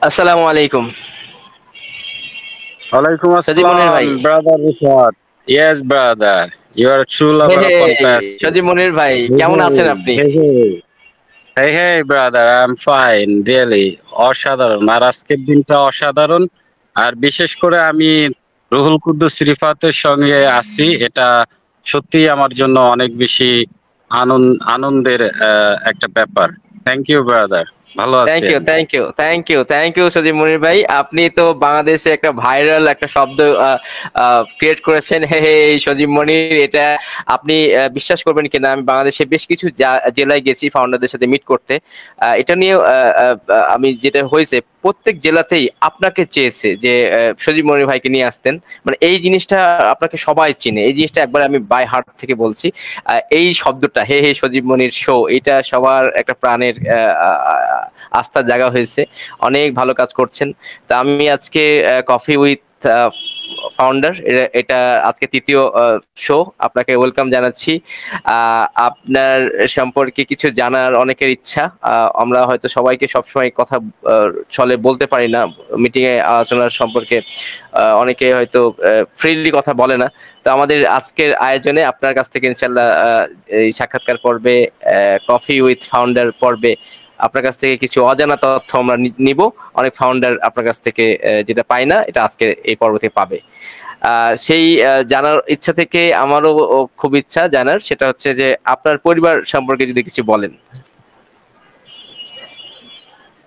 আসসালামু আলাইকুম। Alaikum সজীব মনির ভাই। Assalam, brother Rifat. Yes, brother. You are a true hey lover hey, of Passive. সজীব মনির ভাই Hey, কেমন আছেন hey, আপনি? hey, hey. Hey, hey, brother, I'm fine, really. অসাধারণ। আর আজকের দিনটা অসাধারণ। আর বিশেষ করে আমি রুহুল কুদ্দুস রিফাতের সঙ্গে আছি। এটা সত্যিই আমার জন্য অনেক বেশি আনন্দের একটা ব্যাপার। Thank you, brother. ভালো থ্যাংক আছেন? You, thank you, thank you, thank you Sajib Monir ভাই। আপনি তো বাংলাদেশে একটা ভাইরাল একটা শব্দ ক্রিয়েট করেছেন, হে হে সজীব মনির। এটা আপনি বিশ্বাস করবেন কিনা, আমি বাংলাদেশে বেশ কিছু জেলায় গেছি ফাউন্ডারদের সাথে মিট করতে। এটা নিয়ে আমি যেটা হয়েছে, প্রত্যেক জেলাতেই আপনাকে চেয়েছে যে সজীব মনির ভাইকে নিয়ে আসতেন। মানে এই জিনিসটা আপনাকে সবাই চিনে, এই জিনিসটা একবার আমি বাই হার্ট থেকে বলছি। এই শব্দটা হে হে সজীব মনির শো, এটা সবার একটা প্রাণের আস্থার জায়গা হয়েছে। অনেক ভালো কাজ করছেন। তা আমি আজকে কফি উইথ ফাউন্ডার, এটা আজকে তৃতীয় শো, আপনাকে ওয়েলকাম জানাচ্ছি। আপনার সম্পর্কে কিছু জানার অনেকের ইচ্ছা। আমরা হয়তো সবাইকে সবসময় কথা ছলে বলতে পারি না, মিটিং এ আলোচনার সম্পর্কে অনেকে হয়তো ফ্রিলি কথা বলে না। তো আমাদের আজকের আয়োজনে আপনার কাছ থেকে ইনশাল্লাহ এই সাক্ষাৎকার পর্বে, কফি উইথ ফাউন্ডার পর্বে আপনার কাছ থেকে কিছু অজানা তথ্য আমরা নিব। অনেক ফাউন্ডার আপনার কাছ থেকে যেটা পায় না, এটা আজকে এই পর্ব থেকে পাবে। সেই জানার ইচ্ছা থেকে আমারও খুব ইচ্ছা জানার, সেটা হচ্ছে যে আপনার পরিবার সম্পর্কে যদি কিছু বলেন।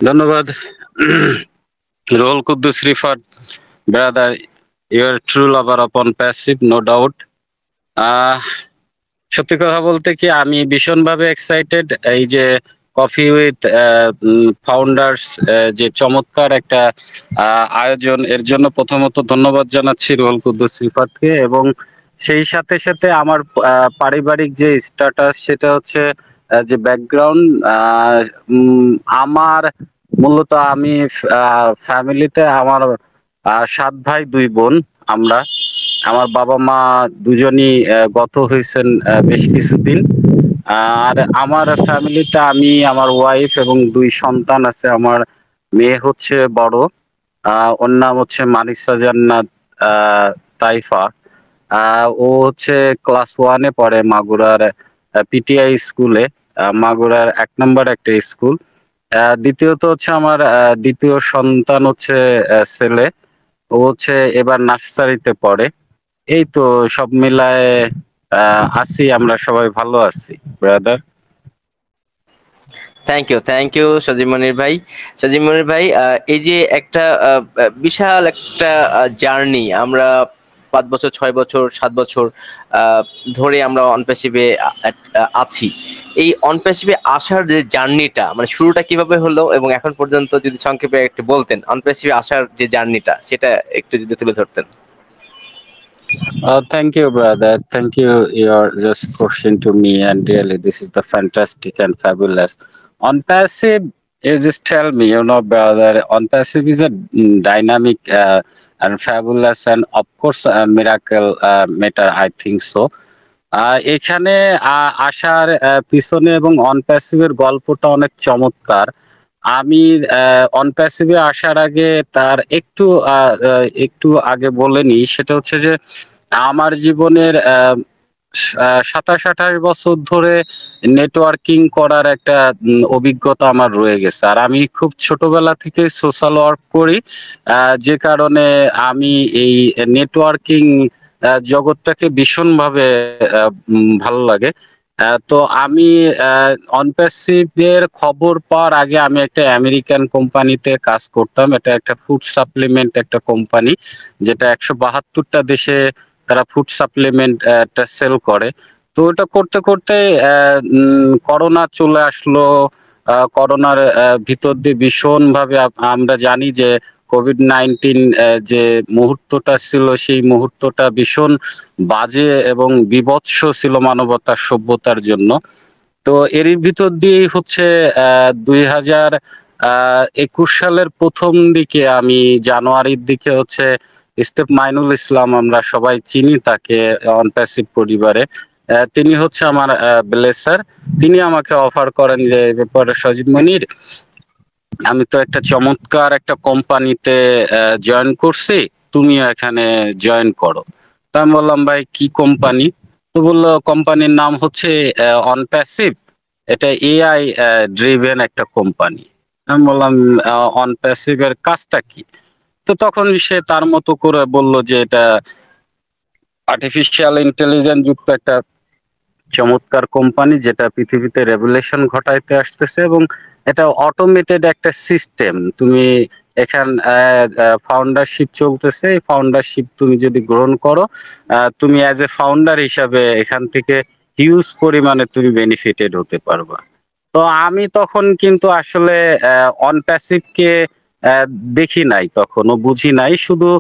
ধন্যবাদ। Ruhul Kuddus Rifat, brother, you are true lover on passive, no doubt. Ah সত্যি কথা বলতে কি, আমি ভীষণভাবে এক্সাইটেড এই যে কফি উইথ ফাউন্ডার্স, যে চমৎকার একটা আয়োজন, এর জন্য প্রথমত ধন্যবাদ জানাচ্ছি রুহুল কুদ্দুস রিফাতকে। এবং সেই সাথে সাথে আমার পারিবারিক যে স্ট্যাটাস, সেটা হচ্ছে যে ব্যাকগ্রাউন্ড। আমার মূলত আমি ফ্যামিলিতে আমার 7 ভাই 2 বোন আমরা। আমার বাবা মা দুজনই গত হয়েছেন বেশ কিছুদিন। আর আমার ফ্যামিলিতে আমি, আমার ওয়াইফ এবং 2 সন্তান আছে। আমার মেয়ে হচ্ছে বড়, ওর নাম হচ্ছে মানিসা জান্নাত তাইফা। ও হচ্ছে ক্লাস 1-এ পড়ে মাগুরার পিটিআই স্কুলে, মাগুরার 1 নম্বর একটা স্কুল। দ্বিতীয়ত হচ্ছে আমার দ্বিতীয় সন্তান হচ্ছে ছেলে, ও হচ্ছে এবার নার্সারিতে পড়ে। এই তো সব মিলায়ে আছি, আমরা সবাই ভালো আছি, brother. Thank you Sajib Monir ভাই। সজীব মনির ভাই, এই যে একটা বিশাল একটা জার্নি, আমরা 5 বছর 6 বছর 7 বছর ধরে আমরা অনপ্যাসিভে আছি। এই অনপ্যাসিভে আসার যে জার্নিটা, মানে শুরুটা কিভাবে হলো এবং এখন পর্যন্ত যদি সংক্ষেপে একটু বলতেন, অনপ্যাসিভে আসার যে জার্নিটা সেটা একটু যদি তুলে ধরতেন। Thank you, brother. Thank you. Your just question to me, and really, this is the fantastic and fabulous. On passive, you just tell me, brother. On passive is a dynamic and fabulous, and of course, a miracle matter. I think so. এখানে আসার পিছনে এবং on প্যাসিভের গল্পটা অনেক চমৎকার। আমি on প্যাসিভে আসার আগে তার একটু আগে বলে নিই, সেটা হচ্ছে যে আমার জীবনের 27-28 বছর ধরে নেটওয়ার্কিং করার একটা অভিজ্ঞতা আমার রয়ে গেছে। আর আমি খুব ছোটবেলা থেকে সোশ্যাল ওয়ার্ক করি, যে কারণে আমি এই নেটওয়ার্কিং জগৎটাকে ভীষণভাবে ভালো লাগে। তো আমি অনপ্যাসিভের খবর পাওয়ার আগে আমি একটা আমেরিকান কোম্পানিতে কাজ করতাম। এটা একটা ফুড সাপ্লিমেন্ট একটা কোম্পানি, যেটা 172টা দেশে তারা ফুড সাপ্লিমেন্ট সেল করে। তো ওটা করতে করতে করোনা চলে আসলো। করোনার ভিতর দিয়ে ভীষণভাবে আমরা জানি যে কোভিড-19 যে মুহূর্তটা ছিল, সেই মুহূর্তটা ভীষণ বাজে এবং বীভৎস ছিল মানবতার সভ্যতার জন্য। তো এরই ভিতর দিয়েই হচ্ছে 2021 সালের প্রথম দিকে, আমি জানুয়ারির দিকে হচ্ছে স্টেপ মাইনুল ইসলাম, আমরা সবাই চিনি তাকে অনপ্যাসিভ পরিবারে। তিনি হচ্ছে আমার ব্লেসার। তিনি আমাকে অফার করেন যে, এ ব্যাপারে সজীব মনির, আমি তো একটা চমৎকার একটা কোম্পানিতে জয়েন করছি, তুমিও এখানে জয়েন করো। তা আমি বললাম, ভাই কি কোম্পানি? তো বললো কোম্পানির নাম হচ্ছে অনপ্যাসিভ, এটা এআই ড্রিভেন একটা কোম্পানি। আমি বললাম অনপ্যাসিভ এর কাজটা কি? তো তখন সে তার মতো করে বলল যে এটা আর্টিফিশিয়াল ইন্টেলিজেন্স যুক্ত একটা চমৎকার কোম্পানি, যেটা পৃথিবীতে রেভুলেশন ঘটাইতে আসতেছে, এবং এটা অটোমেটেড একটা সিস্টেম। তুমি এখান ফাউন্ডারশিপ চলতেছে, এই ফাউন্ডারশিপ তুমি যদি গ্রহণ করো, তুমি অ্যাজ এ ফাউন্ডার হিসাবে এখান থেকে হিউজ পরিমাণে তুমি বেনিফিটেড হতে পারবা। তো আমি তখন কিন্তু আসলে অনপ্যাসিভকে আহ, দেখি নাই, তখনও বুঝি নাই, শুধু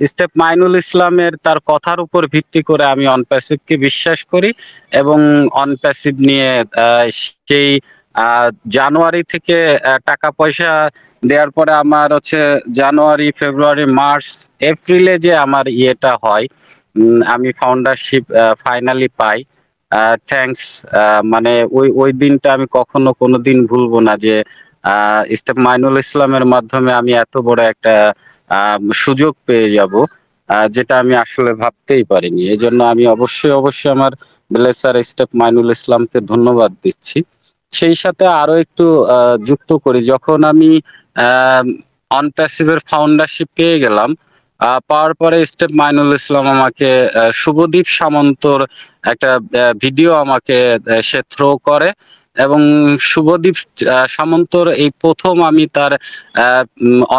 স্টেপ মাইনুল ইসলামের তার কথার উপর ভিত্তি করে আমি অনপ্যাসিভকে বিশ্বাস করি। এবং অনপ্যাসিভ নিয়ে সেই আহ, জানুয়ারি থেকে টাকা পয়সা দেওয়ার পরে আমার হচ্ছে জানুয়ারি, ফেব্রুয়ারি, মার্চ, এপ্রিলে যে আমার ইয়েটা হয়, আমি ফাউন্ডারশিপ ফাইনালি পাই। থ্যাঙ্কস। মানে ওই ওই দিনটা আমি কখনো কোনোদিন ভুলবো না, যে স্টেপ মাইনুল ইসলামের মাধ্যমে আমি এত বড় একটা সুযোগ পেয়ে যাব, যেটা আমি আসলে ভাবতেই পারিনি। এই জন্য আমি অবশ্যই অবশ্যই আমার ব্লেসার স্টেপ মাইনুল ইসলামকে ধন্যবাদ দিচ্ছি। সেই সাথে আরো একটু যুক্ত করি, যখন আমি অনপ্যাসিভের ফাউন্ডারশিপ পেয়ে গেলাম, পাওয়ার পরে স্টেপ মাইনুল ইসলাম আমাকে শুভদীপ সামন্তর একটা ভিডিও আমাকে সে থ্রো করে। এবং শুভদীপ সামন্তর এই প্রথম আমি তার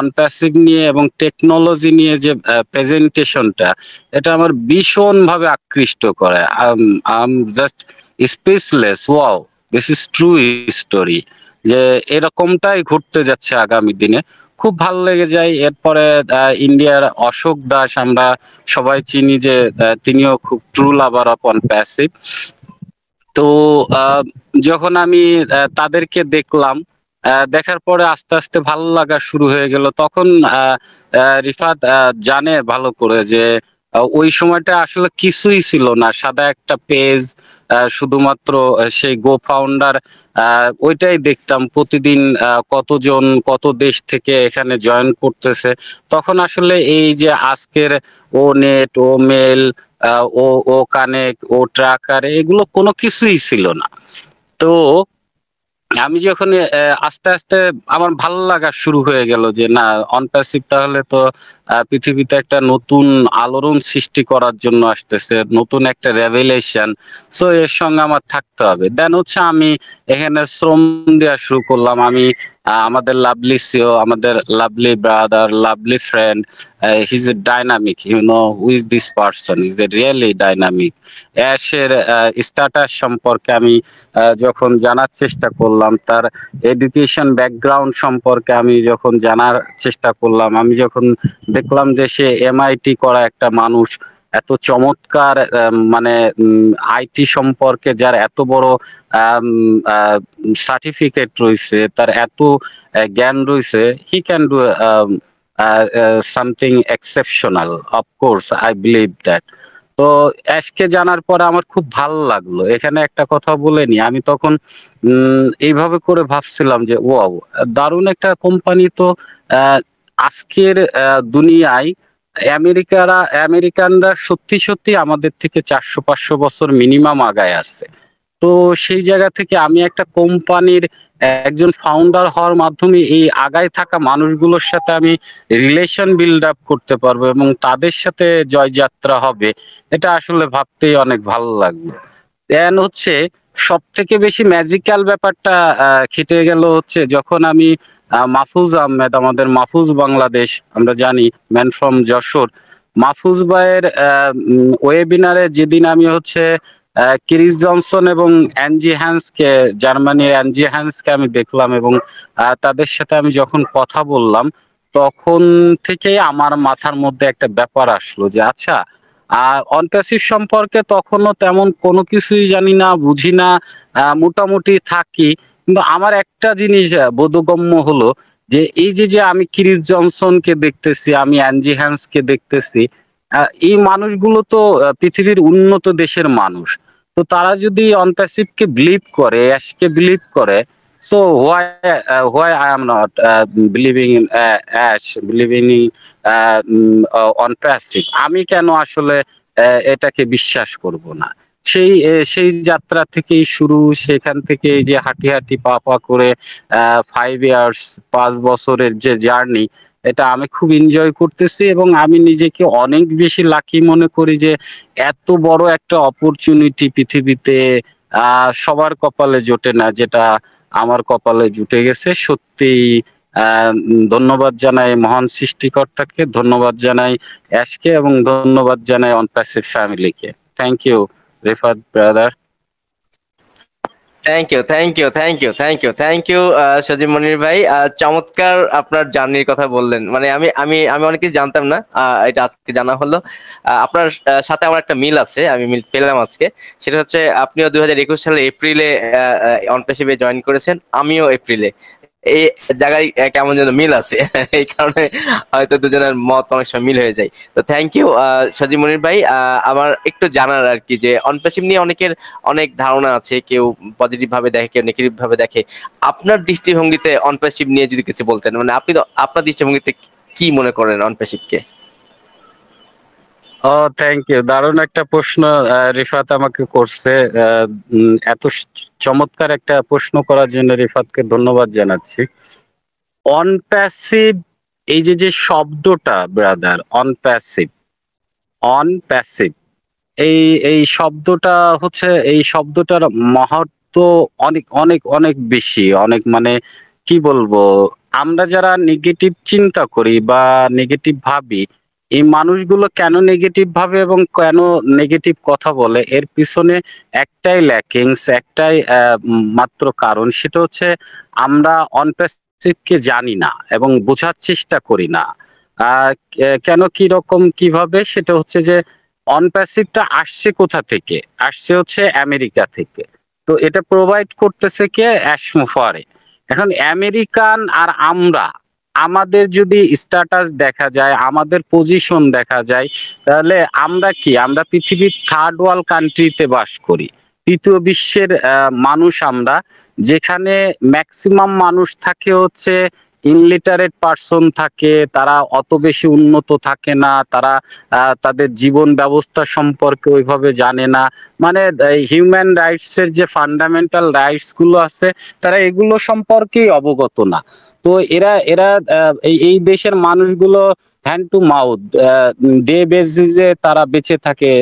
অনপ্যাসিভ নিয়ে এবং টেকনোলজি নিয়ে যে প্রেজেন্টেশনটা, এটা আমার ভীষণ ভাবে আকৃষ্ট করে। I just speechless, wow, this is true story, যে এরকমটাই ঘটতে যাচ্ছে আগামী দিনে। খুব ভালো লেগে যায়। এরপরে ইন্ডিয়ার অশোক দাস আমরা সবাই চিনি, যে তিনিও খুব ট্রু লাভার অফ অনপ্যাসিভ। তো আহ, যখন আমি তাদেরকে দেখলাম, দেখার পরে আস্তে আস্তে ভালো লাগা শুরু হয়ে গেল। তখন রিফাত জানে ভালো করে যে ওই সময়টা আসলে কিছুই ছিল না, সাদা একটা পেজ, শুধুমাত্র সেই গো ফাউন্ডার, ওইটাই দেখতাম প্রতিদিন, কতজন কত দেশ থেকে এখানে জয়েন করতেছে। তখন আসলে এই যে আজকের ও নেট, ও মেল, ও ও কানেক্ট, ও ট্রাকার, এগুলো কোনো কিছুই ছিল না। তো আমি যখন আস্তে আস্তে আমার ভালো লাগা শুরু হয়ে গেল যে না, অনপ্যাসিভ তাহলে তো পৃথিবীতে একটা নতুন আলোড়ন সৃষ্টি করার জন্য আসতেছে, নতুন একটা রেভেলেশন। সো এর সঙ্গে আমার থাকতে হবে। দেন হচ্ছে আমি এখানে শ্রম দেওয়া শুরু করলাম। আমি আমাদের লাভলি সিও, আমাদের lovely brother, lovely friend, his a dynamic, who is this person, is a really dynamic. অ্যাশের স্ট্যাটাস সম্পর্কে আমি যখন জানার চেষ্টা করলাম, তার এডুকেশন ব্যাকগ্রাউন্ড সম্পর্কে আমি যখন জানার চেষ্টা করলাম, আমি যখন দেখলাম যে সে এমআইটি করা একটা মানুষ, এত চমৎকার, মানে আইটি সম্পর্কে যার এত বড় সার্টিফিকেট রয়েছে, তার এত জ্ঞান রয়েছে, he can do something exceptional. Of course I believe that. তো অ্যাশকে জানার পরে আমার খুব ভালো লাগলো। এখানে একটা কথা বলে নি, আমি তখন এইভাবে করে ভাবছিলাম যে ওয়াও, দারুণ একটা কোম্পানি তো। আহ, আজকের দুনিয়ায় আমেরিকানরা সত্যি সত্যি আমাদের থেকে 400-500 বছর মিনিমাম আগায় আছে। তো সেই জায়গা থেকে আমি একটা কোম্পানির একজন ফাউন্ডার হওয়ার মাধ্যমে এই আগায় থাকা মানুষগুলোর সাথে আমি রিলেশন বিল্ড আপ করতে পারবো এবং তাদের সাথে জয়যাত্রা হবে, এটা আসলে ভাবতেই অনেক ভালো লাগলো। দেন হচ্ছে সব থেকে বেশি ম্যাজিক্যাল ব্যাপারটা খেটে গেল হচ্ছে যখন আমি মাহফুজ আহমেদ, আমাদের মাহফুজ বাংলাদেশ, আমরা জানি, ম্যান ফ্রম যশোর, মাহফুজ ভাইয়ের ওয়েবিনারে যেদিন আমি হচ্ছে ক্রিস জনসন এবং অ্যানজি হ্যান্সকে, জার্মানির অ্যানজি হ্যান্সকে আমি দেখলাম, এবং তাদের সাথে আমি যখন কথা বললাম, তখন থেকেই আমার মাথার মধ্যে একটা ব্যাপার আসলো যে আচ্ছা, অনপ্যাসিভ সম্পর্কে তখনও তেমন কোনো কিছুই জানি না, বুঝি না, মোটামুটি থাকি। কিন্তু আমার একটা জিনিস বোধগম্য হলো, যে এই যে যে আমি ক্রিস জনসনকে দেখতেছি, আমি অ্যানজি হ্যান্সকে দেখতেছি, এই মানুষগুলো তো পৃথিবীর উন্নত দেশের মানুষ। তো তারা যদি অনপ্যাসিভকে বিলিভ করে, অ্যাশকে বিলিভ করে, So why I am not believing in Ash, believing in on passive? আমি কেন আসলে এটাকে বিশ্বাস করব না? সেই যাত্রা থেকেই শুরু, সেখান থেকে যে হাঁটি হাঁটি পা পা করে 5 ইয়ার্স 5 বছরের যে জার্নি, এটা আমি খুব এনজয় করতেছি এবং আমি নিজেকে অনেক বেশি লাকি মনে করি যে এত বড় একটা অপরচুনিটি পৃথিবীতে সবার কপালে জোটে না, যেটা আমার কপালে জুটে গেছে। সত্যিই ধন্যবাদ জানাই মহান সৃষ্টিকর্তাকে, ধন্যবাদ জানাই অ্যাশকে এবং ধন্যবাদ জানাই অনপ্যাসিভ ফ্যামিলিকে। Thank you Rifat brother. Thank you Sajib Monir ভাই, চমৎকার আপনার জার্নির কথা বললেন। মানে আমি আমি আমি অনেক কিছু জানতাম না, এটা আজকে জানা হলো। আপনার সাথে আমার একটা মিল আছে, আমি মিল পেলাম আজকে। সেটা হচ্ছে আপনিও 2021 সালে এপ্রিলে অনপ্যাসিভে জয়েন করেছেন, আমিও এপ্রিলে। এই জায়গায় কেমন যেন মিল আছে এই কারণে হয়তো দুজনের মত অনেক সময় মিল হয়ে যায়। তো থ্যাংক ইউ সজীব মনির ভাই। আমার একটু জানার আর কি, যে অনপ্যাসিভ নিয়ে অনেকের অনেক ধারণা আছে, কেউ পজিটিভ ভাবে দেখে, কেউ নেগেটিভ ভাবে দেখে। আপনার দৃষ্টিভঙ্গিতে অনপ্যাসিভ নিয়ে যদি কিছু বলতেন, মানে আপনি তো আপনার দৃষ্টিভঙ্গিতে কি মনে করেন অনপ্যাসিভকে? ও থ্যাংক ইউ, দারুণ একটা প্রশ্ন রিফাত আমাকে করছে। এত চমৎকার একটা প্রশ্ন করার জন্য রিফাতকে ধন্যবাদ জানাচ্ছি। অনপ্যাসিভ, এই যে শব্দটা ব্রাদার, অনপ্যাসিভ, অনপ্যাসিভ, এই এই শব্দটা হচ্ছে, এই শব্দটার মাহাত্ম্য অনেক অনেক অনেক বেশি, অনেক মানে কি বলবো, আমরা যারা নেগেটিভ চিন্তা করি বা নেগেটিভ ভাবি, এই মানুষগুলো কেন নেগেটিভ ভাবে এবং কেন নেগেটিভ কথা বলে, এর পিছনে একটাই ল্যাকিংস, একটাই মাত্র কারণ, সেটা হচ্ছে আমরা অনপ্যাসিভকে জানি না এবং বোঝার চেষ্টা করি না। কেন, কি রকম, কিভাবে, সেটা হচ্ছে যে অনপ্যাসিভটা আসছে কোথা থেকে? আসছে হচ্ছে আমেরিকা থেকে। তো এটা প্রোভাইড করতেছে কে? অ্যাশমোফারে। এখন আমেরিকান আর আমরা, আমাদের যদি স্ট্যাটাস দেখা যায়, আমাদের পজিশন দেখা যায়, তাহলে আমরা কি, আমরা পৃথিবীর থার্ড ওয়ার্ল্ড কান্ট্রিতে বাস করি, তৃতীয় বিশ্বের মানুষ আমরা, যেখানে ম্যাক্সিমাম মানুষ থাকে হচ্ছে ইনলিটারেট পার্সন থাকে, তারা অত বেশি উন্নত থাকে না, তারা তাদের জীবন ব্যবস্থা সম্পর্কে ওইভাবে জানে না, মানে হিউম্যান রাইটস এর যে ফান্ডামেন্টাল রাইটস গুলো আছে, তারা এগুলো সম্পর্কেই অবগত না। তো এরা এরা এই দেশের মানুষগুলো হ্যান্ড টু মাউথ ডে বেসিসে তারা বেঁচে থাকে,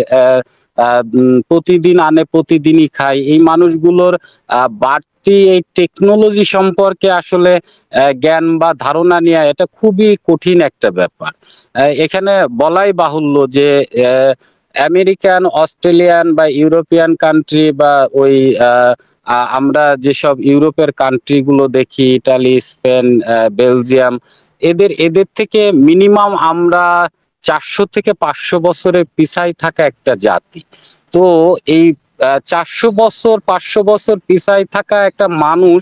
প্রতিদিন আনে প্রতিদিনই খায়। এই মানুষগুলোর বাড়তি এই টেকনোলজি সম্পর্কে আসলে জ্ঞান বা ধারণা নেওয়া, এটা খুবই কঠিন একটা ব্যাপার। এখানে বলাই বাহুল্য যে আমেরিকান, অস্ট্রেলিয়ান বা ইউরোপিয়ান কান্ট্রি বা ওই আমরা যেসব ইউরোপের কান্ট্রি গুলো দেখি, ইটালি, স্পেন, বেলজিয়াম, এদের এদের থেকে মিনিমাম আমরা 400 থেকে 500 বছরের পিছায় থাকা একটা জাতি। তো এই 400 বছর 500 বছর পিছায় থাকা একটা মানুষ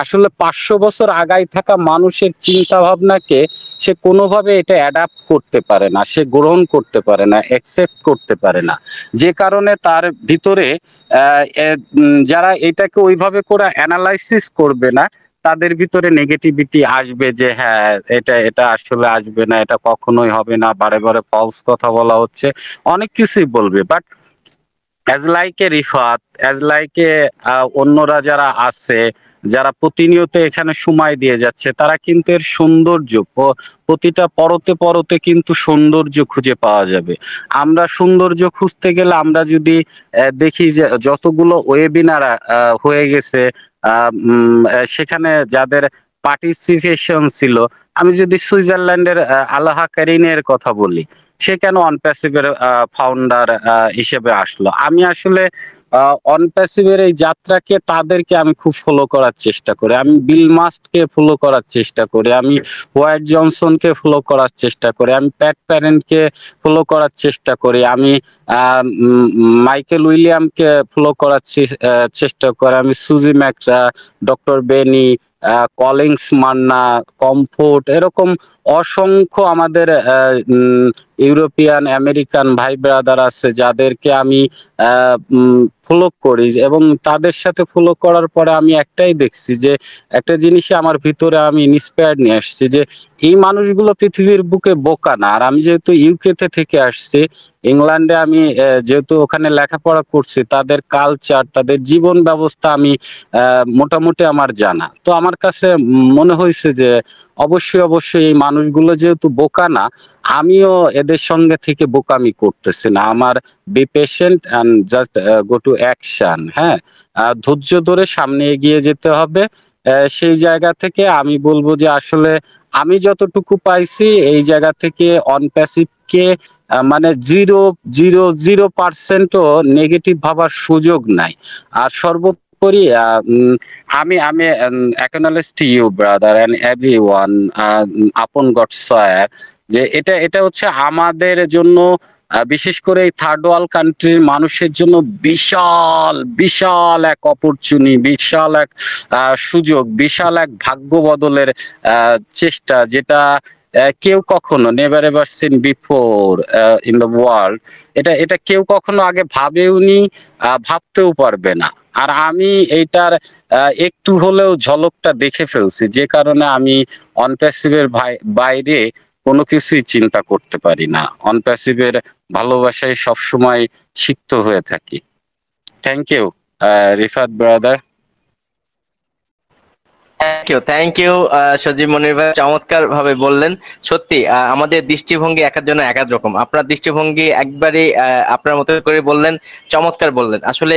আসলে 500 বছর আগায় থাকা মানুষের চিন্তা ভাবনাকে সে কোনোভাবে এটা অ্যাডাপ্ট করতে পারে না, সে গ্রহণ করতে পারে না, অ্যাকসেপ্ট করতে পারে না। যে কারণে তার ভিতরে যারা এটাকে ওইভাবে করে অ্যানালাইসিস করবে না, তাদের ভিতরে নেগেটিভিটি আসবে, যে হ্যাঁ এটা এটা আসলে আসবে না, এটা কখনোই হবে না, বারে বারে ফলস কথা বলা হচ্ছে, অনেক কিছুই বলবে। But as like a Rifat, as like a অন্যরা যারা আছে, যারা প্রতিনিয়ত এখানে সময় দিয়ে যাচ্ছে, তারা কিন্তু এর সৌন্দর্য, প্রতিটা পরতে পরতে কিন্তু সৌন্দর্য খুঁজে পাওয়া যাবে। আমরা সৌন্দর্য খুঁজতে গেলে আমরা যদি দেখি যে যতগুলো ওয়েবিনার হয়ে গেছে, সেখানে যাদের পার্টিসিপেশন ছিল, আমি যদি সুইজারল্যান্ডের আলাহা কারিনের কথা বলি, সে কেন অনপ্যাসিভের ফাউন্ডার হিসেবে আসলো? আমি আসলে অনপ্যাসিভের এই যাত্রাকে, তাদেরকে আমি খুব ফলো করার চেষ্টা করি, আমি বিল মাস্টকে ফলো করার চেষ্টা করি, আমি হোয়াইট জনসনকে ফলো করার চেষ্টা করি, আমি প্যাট প্যারেন্টকে ফলো করার চেষ্টা করি, আমি মাইকেল উইলিয়ামকে ফলো করার চেষ্টা করি, আমি সুজি ম্যাকরা, ডক্টর বেনি, কলিংস মান্না, কমফোর্ট, এরকম অসংখ্য আমাদের ইউরোপিয়ান আমেরিকান ভাই ব্রাদার আছে যাদেরকে আমি ফলো করি, এবং তাদের সাথে ফলো করার পরে আমি একটাই দেখছি যে একটা জিনিসই আমার ভিতরে আমি ইন্সপায়ার্ড নিয়ে আসছি যে এই মানুষগুলো পৃথিবীর বুকে বোকা না। আর আমি যেহেতু ইউকেতে থেকে আসছি, ইংল্যান্ডে আমি যেহেতু ওখানে লেখাপড়া করছি, তাদের কালচার, তাদের জীবন ব্যবস্থা আমি মোটামুটি আমার জানা। তো আমার কাছে মনে হয়েছে যে অবশ্যই অবশ্যই এই মানুষগুলো যেহেতু বোকা না, আমিও এদের সঙ্গে থেকে বোকামি করতেছি না। আমার be patient and just go to action. হ্যাঁ, ধৈর্য ধরে সামনে এগিয়ে যেতে হবে। সেই জায়গা থেকে আমি বলবো যে আসলে আমি যতটুকু পাইছি এই জায়গা থেকে অন প্যাসিভকে মানে 0.00% নেগেটিভ ভাবার সুযোগ নাই। আর সর্বোপরি আমি আমি acknowledge to you brother and everyone upon God swear, যে এটা হচ্ছে আমাদের জন্য, বিশেষ করে এই থার্ড ওয়ার্ল্ড কান্ট্রির মানুষের জন্য বিশাল বিশাল এক অপরচুনিটি, বিশাল এক সুযোগ, বিশাল এক ভাগ্য বদলের চেষ্টা, যেটা কেউ কখনো never ever seen before in the world. এটা কেউ কখনো আগে ভাবেওনি, ভাবতেও পারবে না। আর আমি এইটার একটু হলেও ঝলকটা দেখে ফেলছি, যে কারণে আমি অনপ্যাসিভের বাইরে কোনো কিছুই চিন্তা করতে পারি না। অনপ্যাসিভের ভালোবাসায় সবসময় সিক্ত হয়ে থাকি। Thank you Rifat brother. Thank you Sajib Monir ভাই, চমৎকার ভাবে বললেন। সত্যি আমাদের দৃষ্টিভঙ্গি এক একজনের এক এক রকম। আপনার দৃষ্টিভঙ্গি একবারে আপনার মতো করে বললেন, চমৎকার বললেন। আসলে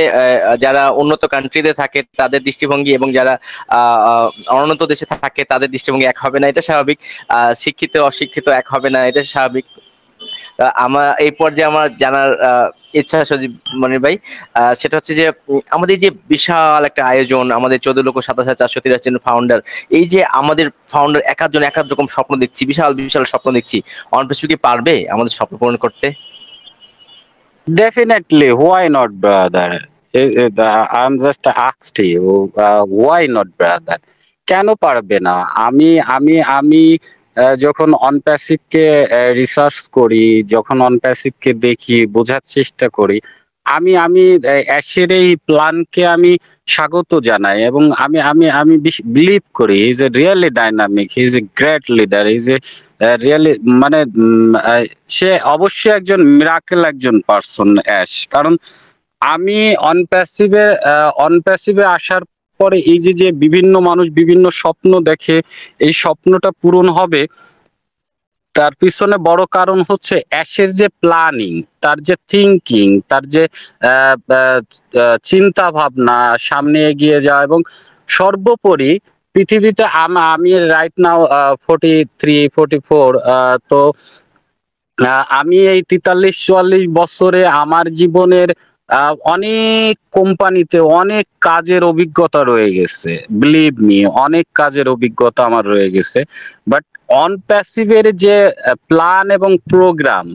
যারা উন্নত কান্ট্রিতে থাকে তাদের দৃষ্টিভঙ্গি এবং যারা অনুন্নত দেশে থাকে তাদের দৃষ্টিভঙ্গি এক হবে না, এটা স্বাভাবিক। শিক্ষিত অশিক্ষিত এক হবে না, এটা স্বাভাবিক। আমার এই পর্যায়ে আমার জানার ইচ্ছা সজীব মনির ভাই, সেটা হচ্ছে যে আমাদের যে বিশাল একটা আয়োজন, আমাদের 14,27,483 জন ফাউন্ডার, এই যে আমাদের ফাউন্ডার এক একজন এক এক রকম স্বপ্ন দেখছি, বিশাল বিশাল স্বপ্ন দেখছি, অনপ্রেসিভ কি পারবে আমাদের স্বপ্ন পূরণ করতে? Definitely, why not brother. I am just asked you, why not brother, কেন পারবে না? আমি আমি আমি যখন অনপ্যাসিভকে রিসার্চ করি, যখন অনপ্যাসিভকে দেখি, বোঝার চেষ্টা করি, আমি আমি অ্যাশের এই প্ল্যানকে আমি স্বাগত জানাই, এবং আমি আমি আমি বিলিভ করি হি is a really dynamic, he is a great leader, he is a really, মানে সে অবশ্যই একজন মিরাকেল একজন পার্সন অ্যাশ। কারণ আমি অনপ্যাসিভে আসার পরে এই যে যে বিভিন্ন মানুষ বিভিন্ন স্বপ্ন দেখে, এই স্বপ্নটা পূরণ হবে, তার পিছনে বড় কারণ হচ্ছে অ্যাশের যে প্ল্যানিং, তার যে থিঙ্কিং, তার যে চিন্তা ভাবনা, সামনে এগিয়ে যাওয়া, এবং সর্বোপরি পৃথিবীতে আমি রাইট নাও 43-44, তো আমি এই 43-44 বছরে আমার জীবনের অনেক কোম্পানিতে অনেক কাজের অভিজ্ঞতা রয়ে গেছে। বিলিভ মি, অনেক কাজের অভিজ্ঞতা আমার রয়ে গেছে। বাট অনপ্যাসিভের যে প্ল্যান এবং প্রোগ্রাম,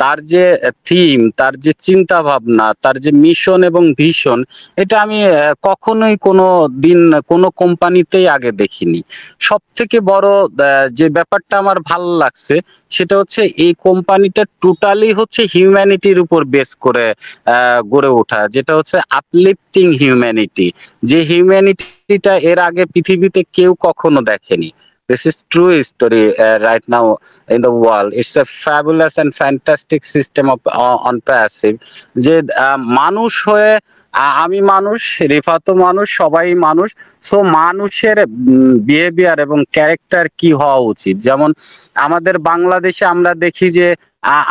তার যে থিম, তার যে চিন্তা ভাবনা, তার যে মিশন এবং ভিশন, এটা আমি কখনোই কোনো দিন কোনো কোম্পানিতেই আগে দেখিনি। সব থেকে বড় যে ব্যাপারটা আমার ভালো লাগছে, সেটা হচ্ছে এই কোম্পানিটা টোটালি হচ্ছে হিউম্যানিটির উপর বেস করে গড়ে ওঠা, যেটা হচ্ছে আপলিফটিং হিউম্যানিটি, যে হিউম্যানিটিটা এর আগে পৃথিবীতে কেউ কখনো দেখেনি। This is true story right now in the world. It's a fabulous and fantastic system of on passive. যে মানুষ হয়ে আমি মানুষ, রিফাতও মানুষ, সবাই মানুষ। সো মানুষের বিহেভিয়ার এবং ক্যারেক্টার কি হওয়া উচিত, যেমন আমাদের বাংলাদেশে আমরা দেখি যে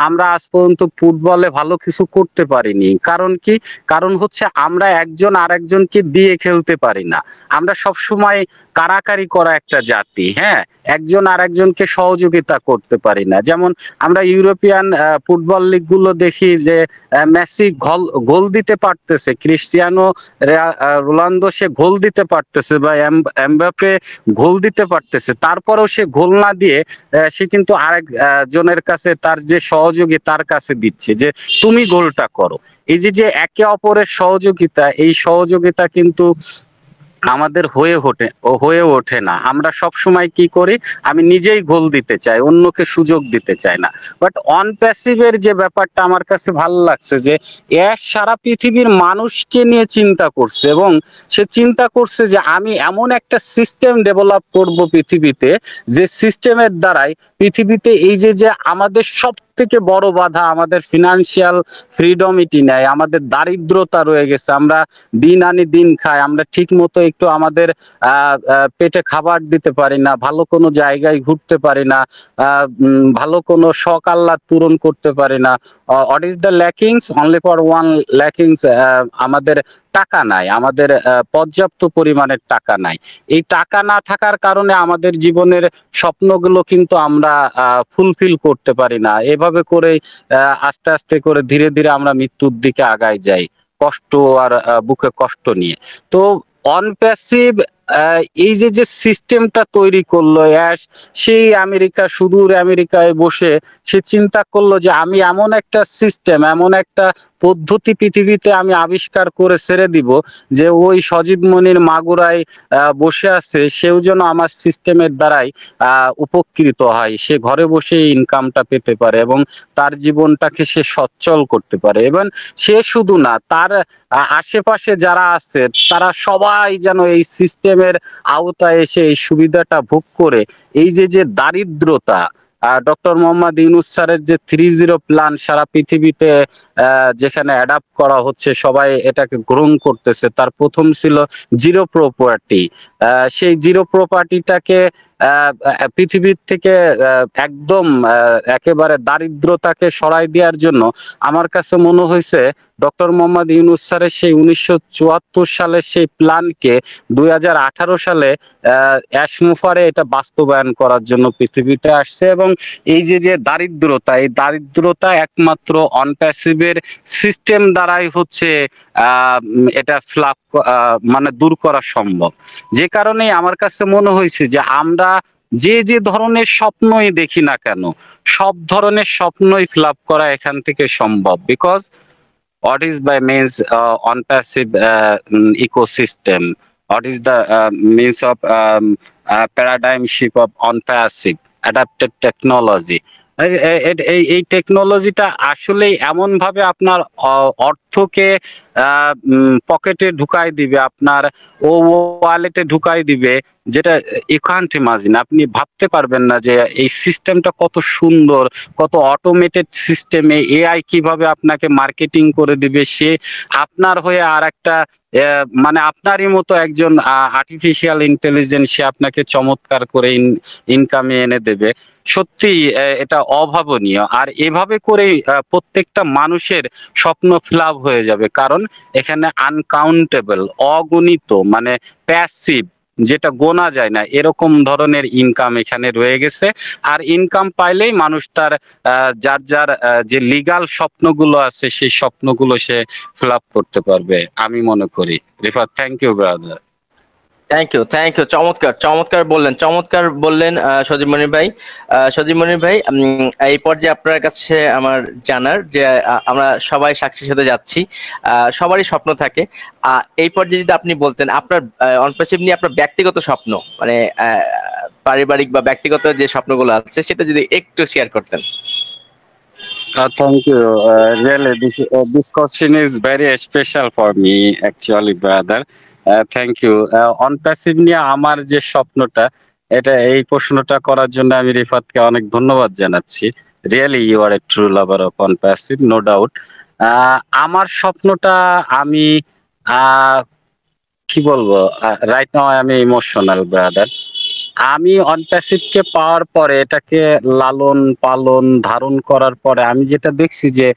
আমরা আজ পর্যন্ত ফুটবলে ভালো কিছু করতে পারিনি। কারণ কি? কারণ হচ্ছে আমরা একজন আরেকজনকে দিয়ে খেলতে পারি না। আমরা সবসময় কারাকারি করা একটা জাতি। হ্যাঁ, একজন আরেকজনকে সহযোগিতা করতে পারি না। যেমন আমরা ইউরোপিয়ান ফুটবল লিগ গুলো দেখি যে মেসি গোল দিতে পারতেছে, ক্রিস্টিয়ানো রোনালদো সে গোল দিতে পারতেছে, বা এমবাপ্পে গোল দিতে পারতেছে, তারপরেও সে গোল না দিয়ে সে কিন্তু আরেক জনের কাছে, তার যে সহযোগী তার কাছে দিচ্ছে যে তুমি গোলটা করো। এই যে যে একে অপরের সহযোগিতা, এই সহযোগিতা কিন্তু আমাদের হয়ে ওঠে না। আমরা সব সময় কি করি, আমি নিজেই গোল দিতে চাই, অন্যকে সুযোগ দিতে চাই না। বাট অন প্যাসিভের যে ব্যাপারটা আমার কাছে ভালো লাগছে, যে সারা পৃথিবীর মানুষকে নিয়ে চিন্তা করছে, এবং সে চিন্তা করছে যে আমি এমন একটা সিস্টেম ডেভেলপ করব পৃথিবীতে, যে সিস্টেমের দ্বারাই পৃথিবীতে এই যে আমাদের সব থেকে বড় বাধা, আমাদের ফিনান্সিয়াল ফ্রিডমিটি নেই, আমাদের দারিদ্রতা রয়ে গেছে, আমরা দিন আনি দিন খাই, আমরা ঠিক মতো একটু আমাদের পেটে খাবার দিতে পারি না, ভালো কোনো জায়গায় ঘুরতে পারি না, ভালো কোনো শখ আহ্লাদ পূরণ করতে পারি না। What is the lackings? Only for one lackings, আমাদের টাকা নাই, আমাদের পর্যাপ্ত পরিমাণের টাকা নাই। এই টাকা না থাকার কারণে আমাদের জীবনের স্বপ্নগুলো কিন্তু আমরা ফুলফিল করতে পারি না। এভাবে করে আস্তে আস্তে করে ধীরে ধীরে আমরা মৃত্যুর দিকে আগায় যাই, কষ্ট আর বুকে কষ্ট নিয়ে। তো অনপ্যাসিভ এই যে সিস্টেমটা তৈরি করলো অ্যাশ, সেই সুদূর আমেরিকায় বসে সে চিন্তা করলো যে আমি এমন একটা সিস্টেম, এমন একটা পদ্ধতি পৃথিবীতে আমি আবিষ্কার করে ছেড়ে দিব, যে ওই সজীব মনির মাগুরায় বসে আছে, সেও যেন আমার সিস্টেমের দ্বারাই উপকৃত হয়, সে ঘরে বসে ইনকামটা পেতে পারে এবং তার জীবনটাকে সে সচ্ছল করতে পারে। এবং সে শুধু না, তার আশেপাশে যারা আছে তারা সবাই যেন এই সিস্টেমের আওতায় এসে এই সুবিধাটা ভোগ করে এই যে দারিদ্রতা, ডক্টর মোহাম্মদ ইউনূস স্যারের যে 3-0 প্ল্যান সারা পৃথিবীতে যেখানে অ্যাডাপ্ট করা হচ্ছে, সবাই এটাকে গ্রহণ করতেছে। তার প্রথম ছিল জিরো প্রপার্টি। সেই জিরো প্রপার্টিটাকে পৃথিবীর থেকে একদম একেবারে দারিদ্রতাকে সরাই দেওয়ার জন্য আমার কাছে মনে হয়েছে ডক্টর মোহাম্মদ ইউনূস স্যারের সেই 1974 সালের সেই প্ল্যানকে 2018 সালে অ্যাশ মুফারে এটা বাস্তবায়ন করার জন্য পৃথিবীতে আসছে। এবং এই যে দারিদ্রতা, এই দারিদ্রতা একমাত্র অনপ্যাসিভের সিস্টেম দ্বারাই হচ্ছে এটা মানে দূর করা সম্ভব। যে কারণে আমার কাছে মনে হয়েছে যে আমরা যে ধরনের স্বপ্নই দেখি না কেন, সব ধরনের স্বপ্নই ফিল করা এখান থেকে সম্ভব। Because what is by means on passive ecosystem, what is the means of paradigm shift of on passive adapted technology? এই টেকনোলজিটা আসলে এমন ভাবে আপনার অর্থকে পকেটে ঢুকাই দিবে, আপনার ও ওয়ালেটে ঢুকাই দিবে, যেটা ইউ কান্ট ইমাজিন। আপনি ভাবতে পারবেন না যে এই সিস্টেমটা কত সুন্দর, কত অটোমেটেড সিস্টেমে এআই কিভাবে আপনাকে মার্কেটিং করে দিবে, সে আপনার হয়ে আর একটা মানে আপনারই মতো একজন আর্টিফিশিয়াল ইন্টেলিজেন্স, সে আপনাকে চমৎকার করে ইনকামে এনে দেবে। সত্যি এটা অভাবনীয়। আর এভাবে করে প্রত্যেকটা মানুষের স্বপ্ন ফিল হয়ে যাবে, কারণ এখানে আনকাউন্টেবল, অগণিত, মানে প্যাসিভ, যেটা গোনা যায় না, এরকম ধরনের ইনকাম এখানে রয়ে গেছে। আর ইনকাম পাইলেই মানুষ তার যার যে লিগাল স্বপ্নগুলো আছে সেই স্বপ্নগুলো সে ফিল করতে পারবে আমি মনে করি। Rifat, thank you brother. Thank you, চমৎকার বললেন সজীব মনির ভাই। সজীব মনির ভাই, এই পর্যায়ে আপনার কাছে আমার জানার যে আমরা সবাই সাক্ষীর সাথে যাচ্ছি, সবারই স্বপ্ন থাকে। এই পর্যায়ে যদি আপনি বলতেন আপনার অনপ্যাসিভ নিয়ে আপনার ব্যক্তিগত স্বপ্ন, মানে পারিবারিক বা ব্যক্তিগত যে স্বপ্নগুলো আছে, সেটা যদি একটু শেয়ার করতেন। Thank you. Really, this question is very special for me, actually, brother. Thank you. On passive নিয়ে আমার যে স্বপ্নটা, এই প্রশ্নটা করার জন্য আমি রিফাতকে অনেক ধন্যবাদ জানাচ্ছি। Really you are a true lover of on passive, no doubt. আমার স্বপ্নটা আমি কি বলবো, রাইট নাও আমি ইমোশনাল ব্রাদার। আমি অনপ্যাসিভকে পাওয়ার পরে, এটাকে লালন পালন ধারণ করার পরে আমি যেটা দেখছি যে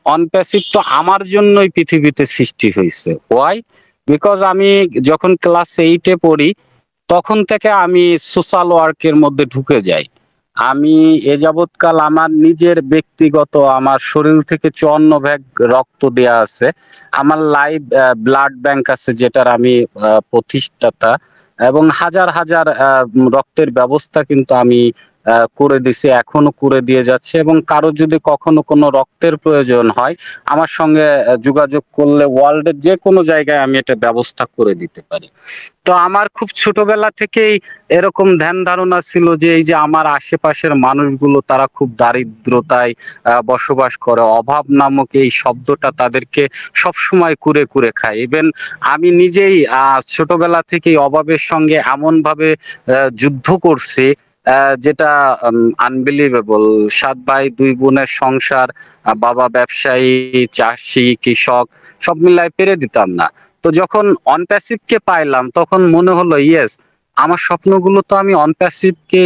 অনপ্যাসিভ তো আমার জন্যই পৃথিবীতে সৃষ্টি হয়েছে। ওয়াই? বিকজ আমি যখন ক্লাস 8-এ পড়ি তখন থেকে আমি সোশ্যাল ওয়ার্কের মধ্যে ঢুকে যাই। আমি এ যাবৎকাল আমার নিজের ব্যক্তিগত, আমার শরীর থেকে 54 ভাগ রক্ত দেয়া আছে, আমার লাইভ ব্লাড ব্যাংক আছে যেটার আমি প্রতিষ্ঠাতা, এবং হাজার হাজার রক্তের ব্যবস্থা কিন্তু আমি করে দিছি, এখনো করে দিয়ে যাচ্ছে, এবং কারো যদি কখনো কোনো রক্তের প্রয়োজন হয় আমার সঙ্গে যোগাযোগ করলে ওয়ার্ল্ডের যে কোনো জায়গায় আমি এটা ব্যবস্থা করে দিতে পারি। তো আমার খুব ছোটবেলা থেকেই এরকম ধ্যান ধারণা ছিল যে এই যে আমার আশেপাশের মানুষগুলো তারা খুব দারিদ্রতায় বসবাস করে, অভাব নামক এই শব্দটা তাদেরকে সবসময় কুরে কুরে খায়। ইভেন আমি নিজেই ছোটবেলা থেকেই অভাবের সঙ্গে এমন ভাবে যুদ্ধ করছি যেটা আনবিলিভেবল। 7 ভাই 2 বোনের সংসার, বাবা ব্যবসায়ী, চাষি, কৃষক, সব মিলাই পেরে দিতাম না। তো যখন অনপ্যাসিভকে পাইলাম তখন মনে হলো ইয়েস, আমার স্বপ্নগুলো তো আমি অনপ্যাসিভকে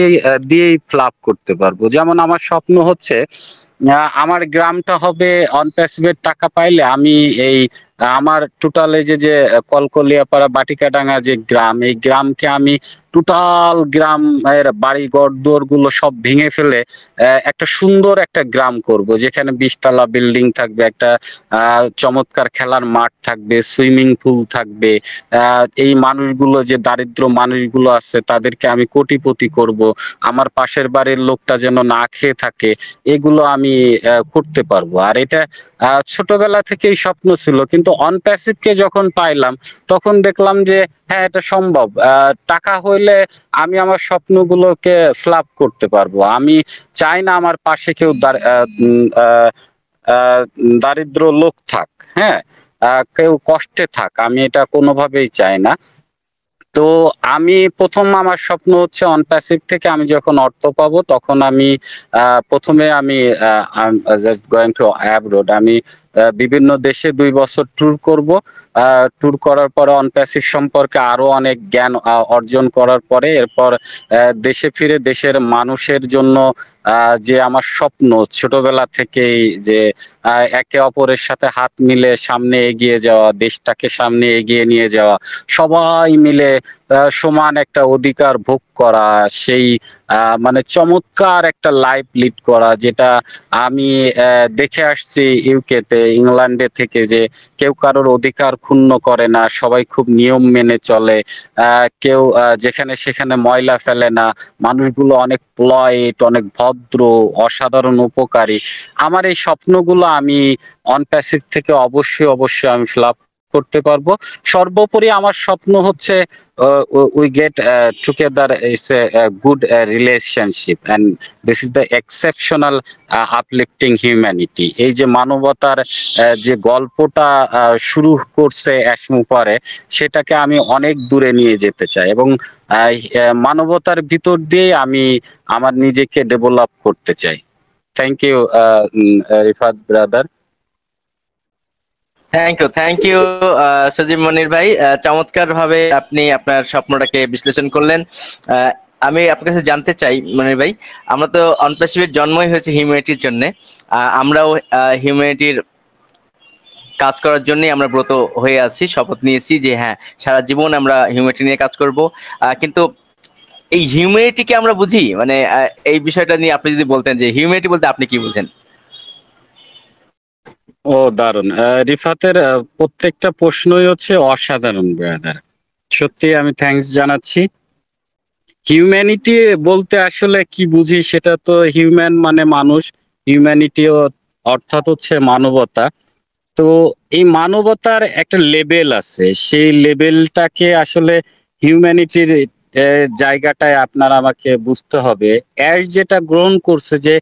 দিয়েই ফ্লাপ করতে পারবো। যেমন আমার স্বপ্ন হচ্ছে আমার গ্রামটা হবে অনপ্যাসিভের টাকা পাইলে আমি এই আমার টোটাল এই যে কলকলিয়াপাড়া বাটিকাডাঙ্গা যে গ্রাম, এই গ্রামকে আমি টোটাল গ্রামের বাড়ি ঘর দুয়ার গুলো সব ভেঙে ফেলে একটা সুন্দর একটা গ্রাম করব, যেখানে 20 তলা বিল্ডিং থাকবে, একটা চমৎকার খেলার মাঠ থাকবে, সুইমিং পুল থাকবে। এই মানুষগুলো যে দারিদ্র মানুষগুলো আছে তাদেরকে আমি কোটিপতি করব, আমার পাশের বাড়ির লোকটা যেন না খেয়ে থাকে, এগুলো আমি করতে পারবো। আর এটা ছোটবেলা থেকেই স্বপ্ন ছিল, কিন্তু অনপ্যাসিভকে যখন পাইলাম তখন দেখলাম যে হ্যাঁ এটা সম্ভব। টাকা হইলে আমি আমার স্বপ্নগুলোকে ফ্লাপ করতে পারবো। আমি চাই না আমার পাশে কেউ দারিদ্র লোক থাক, হ্যাঁ, কেউ কষ্টে থাক, আমি এটা কোনোভাবেই চাই না। তো আমি প্রথম আমার স্বপ্ন হচ্ছে অনপ্যাসিভ থেকে আমি যখন অর্থ পাবো তখন আমি প্রথমে আমি জাস্ট গোয়িং টু অ্যাব্রোড, আমি বিভিন্ন দেশে 2 বছর ট্যুর করব। ট্যুর করার পরে অনপ্যাসিভ সম্পর্কে আরো অনেক জ্ঞান অর্জন করার পরে এরপর দেশে ফিরে দেশের মানুষের জন্য যে আমার স্বপ্ন ছোটবেলা থেকেই, যে একে অপরের সাথে হাত মিলে সামনে এগিয়ে যাওয়া, দেশটাকে সামনে এগিয়ে নিয়ে যাওয়া, সবাই মিলে সমান একটা অধিকার ভোগ করা, সেই মানে চমৎকার একটা লাইফ লিড করা, যেটা আমি দেখে আসছি ইউকেতে, ইংল্যান্ডে থেকে, যে কেউ কারোর অধিকার ক্ষুণ্ণ করে না, সবাই খুব নিয়ম মেনে চলে, কেউ যেখানে সেখানে ময়লা ফেলে না, মানুষগুলো অনেক পলাইট, অনেক ভদ্র, অসাধারণ উপকারী। আমার এই স্বপ্নগুলো আমি অনপ্যাসিভ থেকে অবশ্যই অবশ্যই আমি ফিল আপ করতে পারবো। সর্বোপরি আমার স্বপ্ন হচ্ছে we get together it's a good relationship and this is the exceptional uplifting humanity. এই যে মানবতার যে গল্পটা শুরু করছে অ্যাশমু পরে, সেটাকে আমি অনেক দূরে নিয়ে যেতে চাই, এবং মানবতার ভিতর দিয়ে আমি আমার নিজেকে ডেভেলপ করতে চাই। Thank you Rifat brother. Thank you Sajib Monir ভাই, চমৎকার ভাবে আপনি আপনার স্বপ্নটাকে বিশ্লেষণ করলেন। আমি আপনার কাছে জানতে চাই মনির ভাই, আমরা তো অনপ্যাসিভের জন্মই হয়েছে হিউম্যানিটির জন্য, আমরাও হিউম্যানিটির কাজ করার জন্যই আমরা ব্রত হয়ে আছি, শপথ নিয়েছি যে হ্যাঁ সারা জীবন আমরা হিউম্যানিটি নিয়ে কাজ করব। কিন্তু এই হিউম্যানিটিকে আমরা বুঝি, মানে এই বিষয়টা নিয়ে আপনি যদি বলতেন যে হিউম্যানিটি বলতে আপনি কি বুঝেন? ও দারুণ, রিফাতের প্রত্যেকটা প্রশ্নই হচ্ছে অসাধারণ ব্রাদার, সত্যি আমি থ্যাঙ্কস জানাচ্ছি। হিউম্যানিটি বলতে আসলে কি বুঝি সেটা তো, হিউম্যান মানে মানুষ, হিউম্যানিটি অর্থাৎ হচ্ছে মানবতা। তো এই মানবতার একটা লেভেল আছে, সেই লেভেলটাকে আসলে হিউম্যানিটির জায়গাটায় আপনার আমাকে বুঝতে হবে। এর যেটা গ্রহণ করছে যে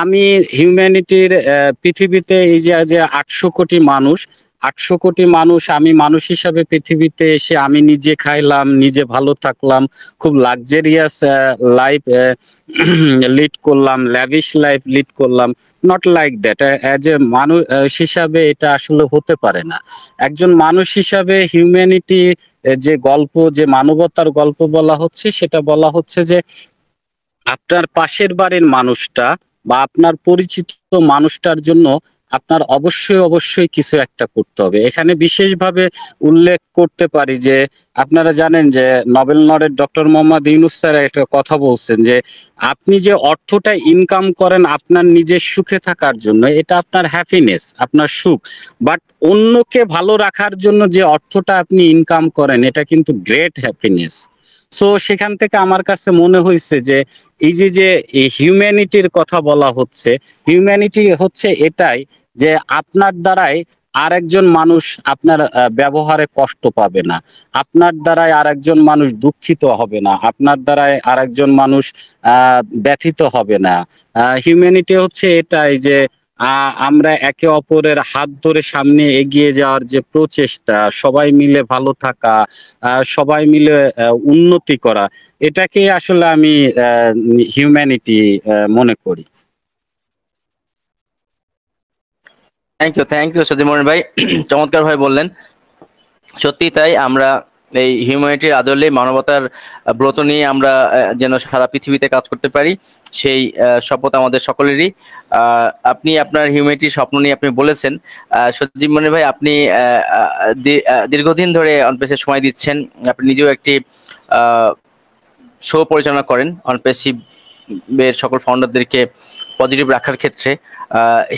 আমি হিউম্যানিটির পৃথিবীতে এই যে 800 কোটি মানুষ, 800 কোটি মানুষ, আমি মানুষ হিসাবে পৃথিবীতে এসে আমি নিজে খাইলাম, নিজে ভালো থাকলাম, খুব লাক্সারিয়াস লাইফ লিড করলাম, ল্যাভিশ লাইফ লিড করলাম। Not like that. As a মানুষ হিসাবে এটা আসলে হতে পারে না। একজন মানুষ হিসাবে হিউম্যানিটি যে গল্প, যে মানবতার গল্প বলা হচ্ছে, সেটা বলা হচ্ছে যে আপনার পাশের বাড়ির মানুষটা বা আপনার পরিচিত মানুষটার জন্য আপনার অবশ্যই অবশ্যই কিছু একটা করতে হবে। এখানে বিশেষভাবে উল্লেখ করতে পারি যে আপনারা জানেন যে Nobel laureate doctor Mohammad Yunus sir একটা কথা বলছেন যে আপনি যে অর্থটা ইনকাম করেন আপনার নিজের সুখে থাকার জন্য, এটা আপনার হ্যাপিনেস, আপনার সুখ, বাট অন্যকে ভালো রাখার জন্য যে অর্থটা আপনি ইনকাম করেন এটা কিন্তু গ্রেট হ্যাপিনেস। সো সেখান থেকে আমার কাছে মনে হয়েছে যে এই যে হিউম্যানিটির কথা বলা হচ্ছে, হিউম্যানিটি হচ্ছে এটাই যে আপনার দ্বারাই আরেকজন মানুষ আপনার ব্যবহারে কষ্ট পাবে না, আপনার দ্বারাই আরেকজন মানুষ দুঃখিত হবে না, আপনার দ্বারাই আরেকজন মানুষ ব্যথিত হবে না। হিউম্যানিটি হচ্ছে এটাই যে আমরা একে অপরের হাত ধরে সামনে এগিয়ে যাওয়ার যে প্রচেষ্টা, সবাই মিলে ভালো থাকা, সবাই মিলে উন্নতি করা, এটাকে আসলে আমি হিউম্যানিটি মনে করি। থ্যাংক ইউ সজিব মনির ভাই, চমৎকার ভাবে বললেন। সত্যি তাই, আমরা এই হিউম্যানিটির আদলে মানবতার ব্রত নিয়ে আমরা যেন সারা পৃথিবীতে কাজ করতে পারি, সেই শপথ আমাদের সকলেরই। আপনি আপনার হিউম্যানিটির স্বপ্ন নিয়ে আপনি বলেছেন। সজীব মনির ভাই, আপনি দীর্ঘদিন ধরে অনপেসে সময় দিচ্ছেন, আপনি নিজেও একটি শো পরিচালনা করেন অনপেসিভের সকল ফাউন্ডারদেরকে পজিটিভ রাখার ক্ষেত্রে।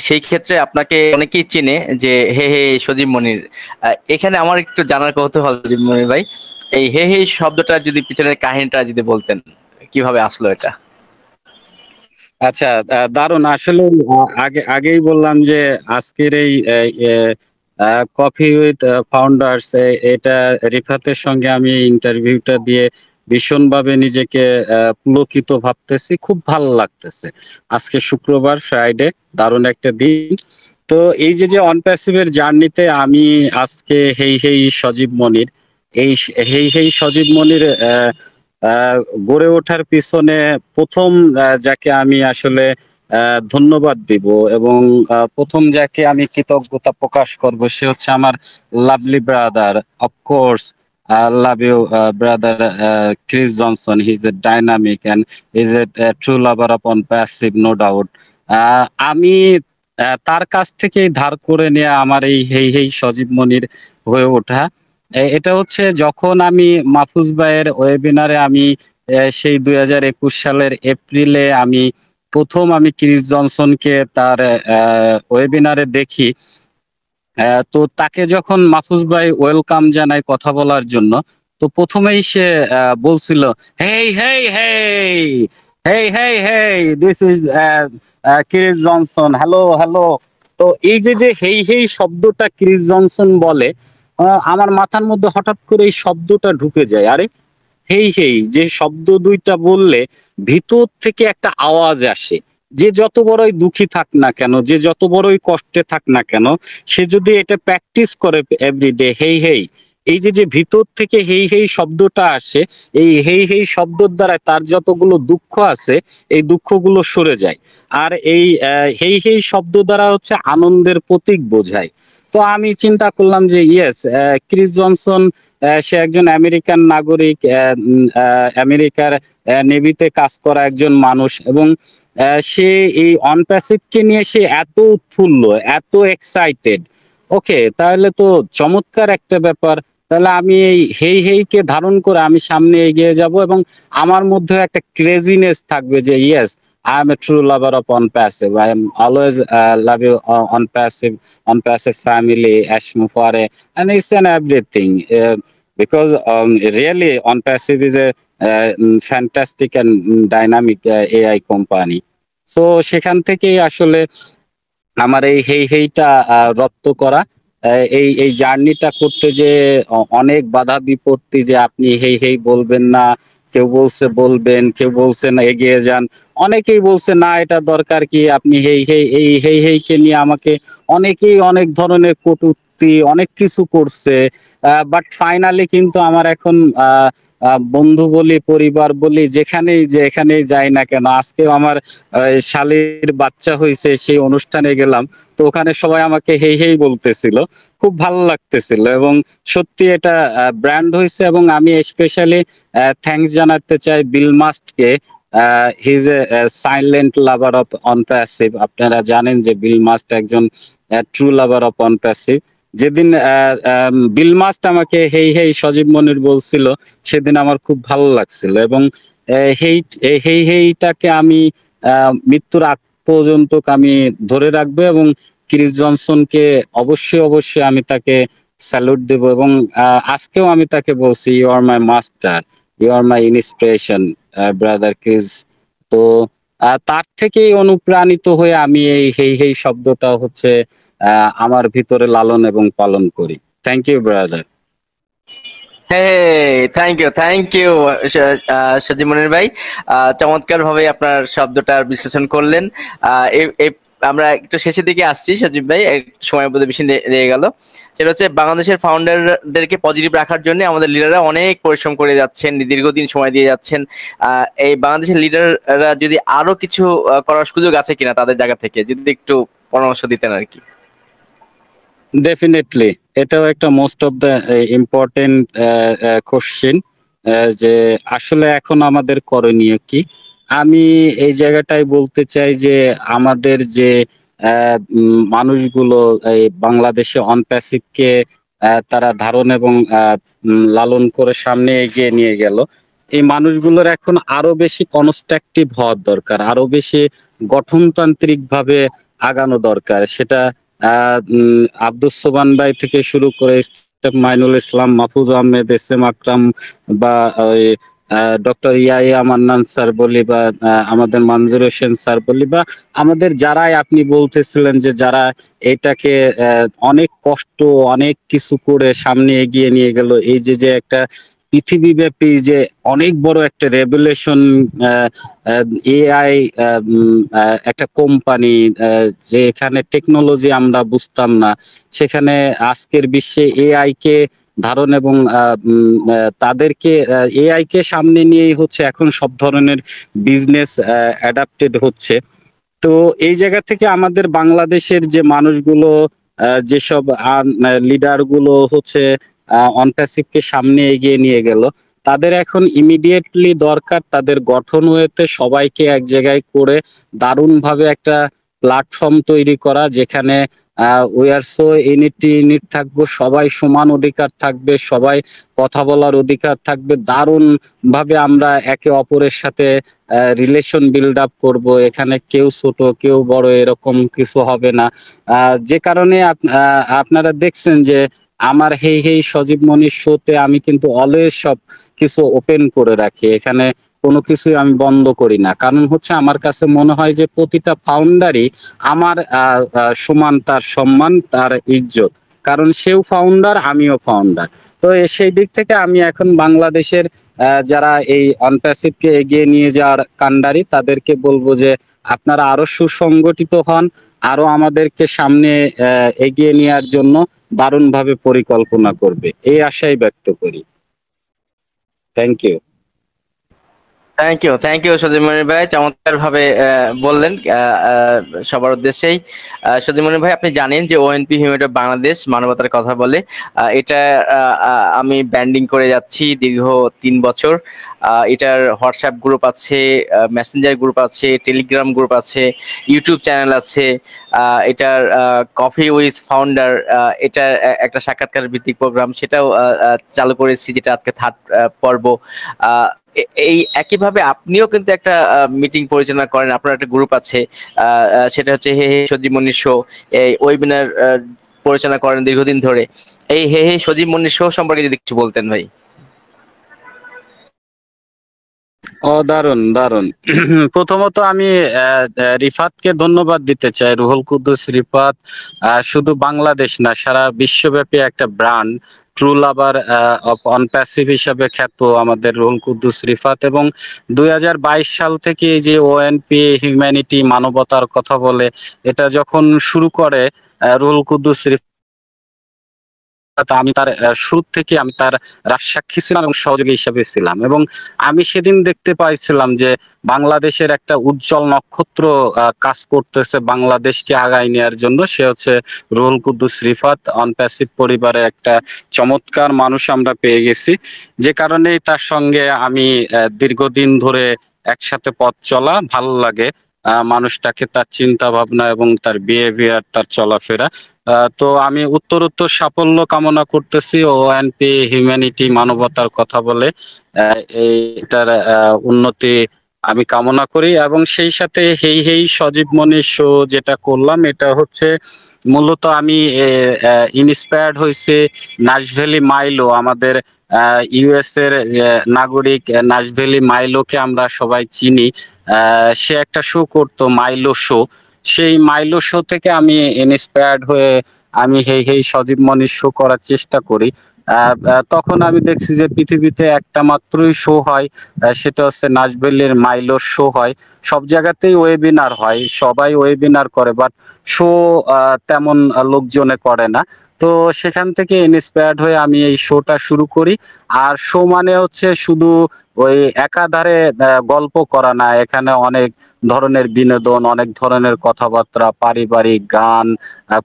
সেই ক্ষেত্রে আপনাকে অনেকেই চেনে যে হে হে সজীব মনির। এখানে আমার একটু জানার কৌতূহল সজীব মনির ভাই, এই হে হে শব্দটা যদি পিছনের কাহিনীটা যদি বলতেন, কিভাবে আসলো এটা? আচ্ছা, দারুণ। আসলে আগেই বললাম যে আজকের এই কফি উইথ ফাউন্ডার্স, এটা রিফাতের সঙ্গে আমি ইন্টারভিউটা দিয়ে ভীষণভাবে নিজেকে পুলকিত ভাবতেছি, খুব ভালো লাগতেছে। আজকে শুক্রবার, ফ্রাইডে, দারুণ একটা দিন। তো এই যে অনপ্যাসিভের জার্নিতে আমি আজকে হেই হেই সজীব মনির, এই হেই হেই সজীব মনির আহ, গড়ে ওঠার পিছনে প্রথম যাকে আমি আসলে ধন্যবাদ দিব এবং প্রথম যাকে আমি কৃতজ্ঞতা প্রকাশ করব, সে হচ্ছে আমার lovely brother, of course. Love you brother Chris Johnson. He is a dynamic and is a true lover of on passive, no doubt. আমি তার কাছ থেকেই ধার করে নিয়ে আমার এই হেই হেই সজীব মনির হয়ে ওঠা। এটা হচ্ছে যখন আমি মাহফুজ ভাইয়ের ওয়েবিনারে আমি সেই 2021 সালের এপ্রিলে আমি প্রথম ক্রিস জনসনকে তার ওয়েবিনারে দেখি। তো তাকে যখন মাহফুজ ভাই ওয়েলকাম জানায় কথা বলার জন্য, তো প্রথমেই সে বলছিল, hey hey hey hey hey hey, this is Chris Johnson, hello hello. তো এই যে হেই হেই শব্দটা ক্রিস জনসন বলে, আমার মাথার মধ্যে হঠাৎ করে এই শব্দটা ঢুকে যায়। আরে হেই হেই যে শব্দ দুইটা বললে ভিতর থেকে একটা আওয়াজ আসে, যে যত বড়ই দুঃখী থাক না কেন, যে যত বড়ই কষ্টে থাক না কেন, সে যদি এটা প্র্যাকটিস করে এভরিডে, হেই হেই, এই যে ভিতর থেকে হেই হেই শব্দটা আসে, এই হেই হেই শব্দর দ্বারা তার যতগুলো দুঃখ আছে এই দুঃখগুলো সরে যায়। আর এই হেই হেই শব্দ দ্বারা হচ্ছে আনন্দের প্রতীক বোঝায়। তো আমি চিন্তা করলাম যে ইয়েস, ক্রিস জনসন সে একজন আমেরিকান নাগরিক, আমেরিকার নেভিতে কাজ করা একজন মানুষ, এবং সে এই অনপ্যাসিভকে নিয়ে সে এত উৎফুল্ল, এত এক্সাইটেড। ওকে, তাহলে তো চমৎকার একটা ব্যাপার। তাহলে আমি এই হেই হেইকে ধারণ করে আমি সামনে এগিয়ে যাব এবং আমার মধ্যে একটা ক্রেজিনেস থাকবে যে yes, I am a true lover of on-passive. I am always love you on-passive family, Ashmu Fare, and it's an everything. Because really on-passive is a fantastic and dynamic AI company. So সেখান থেকেই আসলে আমার এই হেই হেইটা রপ্ত করা। এই এই জার্নিটা করতে যে অনেক বাধা বিপত্তি, যে আপনি হেই হেই বলবেন না, কেউ বলছে বলবেন, কেউ বলছে না এগিয়ে যান, অনেকেই বলছে না এটা দরকার কি, আপনি হেই হেই, এই হেই হেইকে নিয়ে আমাকে অনেকেই অনেক ধরনের কটূক্তি অনেক কিছু করছে। বাট ফাইনালি কিন্তু আমার এখন বন্ধু বলি, পরিবার বলি, যেখানেই যাই না কেন, আজকেও আমার শালীর বাচ্চা হয়েছে, সেই অনুষ্ঠানে গেলাম, তো ওখানে সবাই আমাকে হেই হেই বলতেছিল, খুব ভালো লাগতেছিল। এবং সত্যি এটা ব্র্যান্ড হয়েছে। এবং আমি স্পেশালি থ্যাঙ্কস জানাতে চাই বিল মাস্টকে। He is a silent lover of OnPassive. আপনারা জানেন যে বিল মাস্ট একজন ট্রু লাভার অফ অনপ্যাসিভ। যেদিন বিল মাস্ট আমাকে হেই হেই সজীব মনির বলছিল, সেদিন আমার খুব ভালো লাগছিল। এবং হেই হেই হেইটাকে আমি মৃত্যুর আগ পর্যন্ত আমি ধরে রাখবো এবং ক্রিস জনসনকে অবশ্যই অবশ্যই আমি তাকে স্যালুট দেব। এবং আজকেও আমি তাকে বলছি, you are my master, you are my inspiration brother Chris. তো তার থেকেই অনুপ্রাণিত হয়ে আমি এই হেই হেই শব্দটা হচ্ছে আমার ভিতরে লালন এবং পালন করি। Thank you brother. হ্যাঁ, থ্যাংক ইউ সজীব মনির ভাই। চমৎকার ভাবে আপনার শব্দটার বিশ্লেষণ করলেন। আমরা একটু শেষের দিকে আসছি সজীব ভাই, একটু সময় বোধহয় বেশি লেগে গেল। সেটা হচ্ছে বাংলাদেশের ফাউন্ডারদেরকে পজিটিভ রাখার জন্য আমাদের লিডাররা অনেক পরিশ্রম করে যাচ্ছেন, দীর্ঘদিন সময় দিয়ে যাচ্ছেন। এই বাংলাদেশের লিডাররা যদি আরো কিছু করার সুযোগ আছে কিনা তাদের জায়গা থেকে, যদি একটু পরামর্শ দিতেন আর কি। ডেফিনেটলি এটাও একটা most of the important question, যে আসলে এখন আমাদের করণীয় কি। আমি এই জায়গাটাই বলতে চাই যে আমাদের যে মানুষগুলো এই বাংলাদেশে অনপ্যাসিভকে তারা ধারণ এবং লালন করে সামনে এগিয়ে নিয়ে গেল, এই মানুষগুলোর এখন আরো বেশি কনস্ট্রাকটিভ হওয়ার দরকার, আরো বেশি গঠনতান্ত্রিক ভাবে আগানো দরকার। সেটা আব্দুস সোবান ভাই থেকে শুরু করে মাইনুল ইসলাম, মাহফুজ আহমেদ, এস এম আকরাম, বা ওই ডক্টর ইয়াইয়া মান্নান স্যার বলি, বা আমাদের মঞ্জুর হোসেন স্যার বলি, বা আমাদের যারাই আপনি বলতেছিলেন যে যারা এটাকে অনেক কষ্ট অনেক কিছু করে সামনে এগিয়ে নিয়ে গেল, এই যে যে একটা পৃথিবীব্যাপী যে অনেক বড় একটা রেভুলেশন, এআই একটা কোম্পানি, যে এখানে টেকনোলজি আমরা বুঝতাম না, সেখানে আজকের বিশ্বে এআই কে ধারণ এবং তাদেরকে এআই কে সামনে নিয়েই হচ্ছে এখন সব ধরনের বিজনেস অ্যাডাপ্টেড হচ্ছে। তো এই জায়গা থেকে আমাদের বাংলাদেশের যে মানুষগুলো, যেসব লিডার গুলো হচ্ছে অনপ্যাসিভকে সামনে এগিয়ে নিয়ে গেল, তাদের এখন ইমিডিয়েটলি দরকার তাদের গঠন হয়েতে সবাইকে এক জায়গায় করে দারুণভাবে একটা প্ল্যাটফর্ম তৈরি করা, যেখানে উই আর সো ইউনিট থাকবো, সবাই সমান অধিকার থাকবে, সবাই কথা বলার অধিকার থাকবে, দারুণ ভাবে আমরা একে অপরের সাথে রিলেশন বিল্ড আপ করবো, এখানে কেউ ছোট কেউ বড় এরকম কিছু হবে না। যে কারণে আপনারা দেখছেন যে আমার হেই হেই সজীব মনির শোতে আমি কিন্তু অলওয়েজ সব কিছু ওপেন করে রাখি, এখানে কোনো কিছুই আমি বন্ধ করি না। কারণ হচ্ছে আমার কাছে মনে হয় যে প্রতিটা ফাউন্ডারই আমার সমান তার সম্মান, তার ইজ্জত, কারণ সেও ফাউন্ডার আমিও ফাউন্ডার। তো সেই দিক থেকে আমি এখন বাংলাদেশের যারা এই অনপ্যাসিভকে এগিয়ে নিয়ে যাওয়ার কান্ডারি, তাদেরকে বলবো যে আপনারা আরো সুসংগঠিত হন, আরো আমাদেরকে সামনে এগিয়ে নেওয়ার জন্য দারুণভাবে পরিকল্পনা করবে, এই আশাই ব্যক্ত করি। Thank you. Thank you Sajib Monir ভাই, চমৎকার ভাবে বললেন সবার উদ্দেশ্যেই। সজীব মনির ভাই, আপনি জানেন যে ওএনপি হিউম্যান বাংলাদেশ মানবতার কথা বলে, এটা আমি ব্র্যান্ডিং করে যাচ্ছি দীর্ঘ 3 বছর। এটার হোয়াটসঅ্যাপ গ্রুপ আছে, মেসেঞ্জার গ্রুপ আছে, টেলিগ্রাম গ্রুপ আছে, ইউটিউব চ্যানেল আছে। এটার কফি উইথ ফাউন্ডার, এটা একটা সাক্ষাৎকার ভিত্তিক প্রোগ্রাম, সেটাও চালু করেছি, যেটা আজকে 3rd পর্ব। এই একইভাবে আপনিও কিন্তু একটা মিটিং পরিচালনা করেন, আপনার একটা গ্রুপ আছে, সেটা হচ্ছে হে হে সজীব মনির শো। এই ওয়েবিনার পরিচালনা করেন দীর্ঘদিন ধরে। এই হে হে সজীব মনির শো সম্পর্কে যদি কিছু বলতেন ভাই। দারুন দারুন। প্রথমত আমি রিফাতকে ধন্যবাদ দিতে চাই। রুহুল কুদ্দুস রিফাত শুধু বাংলাদেশ না, সারা বিশ্বব্যাপী একটা ব্র্যান্ড, ট্রু লাভার অফ অনপ্যাসিভ হিসাবে খ্যাত আমাদের রুহুল কুদ্দুস রিফাত। এবং 2022 সাল থেকে এই যে ওএনপি হিউম্যানিটি মানবতার কথা বলে, এটা যখন শুরু করে রুহুল কুদ্দুস রিফাত, আমি তার শুরু থেকে আমি তার রাজসাক্ষী ছিলাম এবং সহযোগী হিসেবে ছিলাম। এবং আমি সেদিন দেখতে পাইছিলাম যে বাংলাদেশের একটা উজ্জ্বল নক্ষত্র কাজ করতেছে বাংলাদেশকে আগায় নেওয়ার জন্য, সে হচ্ছে রুহুল কুদ্দুস রিফাত। অনপ্যাসিভ পরিবারে একটা চমৎকার মানুষ আমরা পেয়ে গেছি, যে কারণেই তার সঙ্গে আমি দীর্ঘদিন ধরে একসাথে পথ চলা ভালো লাগে। মানুষটাকে, তার চিন্তা ভাবনা এবং তার বিহেভিয়ার, তার চলাফেরা। তো আমি উত্তরোত্তর সাফল্য কামনা করতেছি ওএনপি হিউম্যানিটি মানবতার কথা বলে, এইটার উন্নতি আমি কামনা করি। এবং সেই সাথে হেই হেই সজীব মনির শো যেটা করলাম, এটা হচ্ছে মূলত আমি ইন্সপায়ার্ড হয়েছে নাশভ্যালি মাইলো, আমাদের ইউএস এর নাগরিক নাশভ্যালি মাইলোকে আমরা সবাই চিনি। সে একটা শো করতো, মাইলো শো। সেই মাইলো শো থেকে আমি ইন্সপায়ার্ড হয়ে আমি হেই হেই সজীব মনির শো করার চেষ্টা করি। তখন আমি দেখছি যে পৃথিবীতে একটা মাত্রই শো হয়, সেটা হচ্ছে নাশভেলের মাইলোর শো হয়। সব জায়গাতেই ওয়েবিনার হয়, সবাই ওয়েবিনার করে, বাট শো তেমন লোকজনে করে না। তো সেখান থেকে ইন্সপায়ার্ড হয়ে আমি এই শোটা শুরু করি। আর শো মানে হচ্ছে শুধু ওই একাধারে গল্প করা না, এখানে অনেক ধরনের বিনোদন, অনেক ধরনের কথাবার্তা, পারিবারিক গান,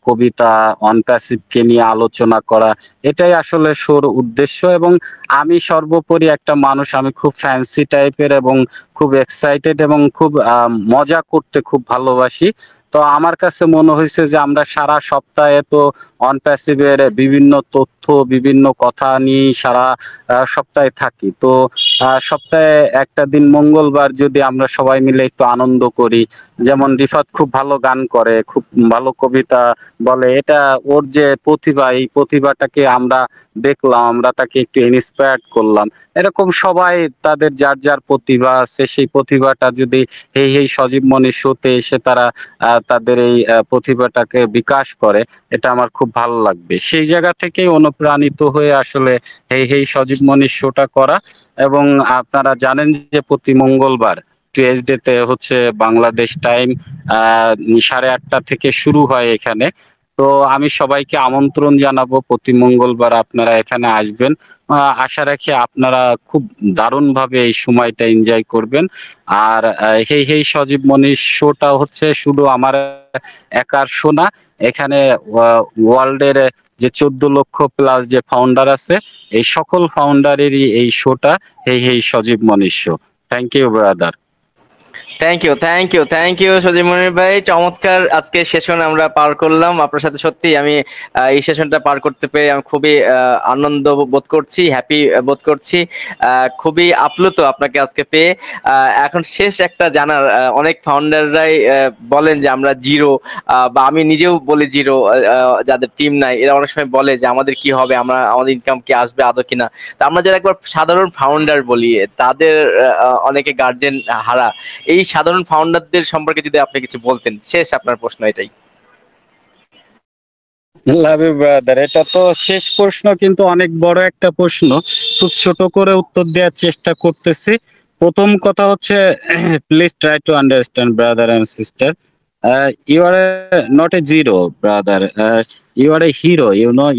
কবিতা, অনপ্যাসিভকে নিয়ে আলোচনা করা, এটাই আসলে শোর উদ্দেশ্য। এবং আমি সর্বোপরি একটা মানুষ, আমি খুব ফ্যান্সি টাইপের এবং খুব এক্সাইটেড এবং খুব মজা করতে খুব ভালোবাসি। তো আমার কাছে মনে হয়েছে যে আমরা সারা সপ্তাহে তো অনপ্যাসিভের বিভিন্ন তথ্য, বিভিন্ন কথা নিয়ে সারা সপ্তাহে থাকি। তো সপ্তাহে একটা দিন মঙ্গলবার যদি আমরা সবাই মিলে একটু আনন্দ করি, যেমন রিফাত খুব ভালো গান করে, খুব ভালো কবিতা বলে, এটা ওর যে প্রতিভা, এই প্রতিভাটাকে আমরা দেখলাম, আমরা তাকে একটু ইন্সপায়ার্ড করলাম। এরকম সবাই তাদের যার যার প্রতিভা আছে, সেই প্রতিভাটা যদি হেই হেই সজীব মনির শোতে এসে তারা তাদের এই প্রতিভাটাকে বিকাশ করে, এটা আমার খুব ভালো লাগবে। সেই জায়গা থেকেই অনুপ্রাণিত হয়ে আসলে হেই হেই সজীব মনির শোটা করা। এবং আপনারা জানেন যে প্রতি মঙ্গলবার টিএসডি তে হচ্ছে বাংলাদেশ টাইম 8:30 থেকে শুরু হয় এখানে। তো আমি সবাইকে আমন্ত্রণ জানাবো প্রতি মঙ্গলবার আপনারা এখানে আসবেন। আশা রাখি আপনারা খুব দারুণভাবে এই সময়টা এনজয় করবেন। আর হেই হেই সজীব মনির শোটা হচ্ছে শুধু আমার একার শো না, এখানে ওয়ার্ল্ডের যে 14 লক্ষ প্লাস যে ফাউন্ডার আছে, এই সকল ফাউন্ডারেরই এই শোটা hey hey Sajib Monir show. Thank you brother. Thank you Sajib Monir ভাই, চমৎকার আজকে সেশন আমরা পার করলাম আপনার সাথে। সত্যি আমি এই সেশনটা পার করতে পেরে আমি খুবই আনন্দ বোধ করছি, হ্যাপি বোধ করছি, খুবই আপ্লুত আপনাকে আজকে পেয়ে। এখন শেষ একটা জানার, অনেক ফাউন্ডাররাই বলেন যে আমরা জিরো, বা আমি নিজেও বলি জিরো, যাদের টিম নাই এরা অনেক সময় বলে যে আমাদের কি হবে, আমাদের ইনকাম কি আসবে আদৌ কিনা। তা আমরা যারা একবার সাধারণ ফাউন্ডার বলি, তাদের অনেকে গার্জেন হারা, এই সাধারণ ফাউন্ডারদের সম্পর্কে যদি আপনি কিছু বলতেন, শেষ আপনার প্রশ্ন এটাই। লাভ ইউ ব্রাদার, এটা তো শেষ প্রশ্ন কিন্তু অনেক বড় একটা প্রশ্ন, খুব ছোট করে উত্তর দেওয়ার চেষ্টা করতেছি। প্রথম কথা হচ্ছে, please try to understand brother and sister, you are not a zero brother, you are a hero,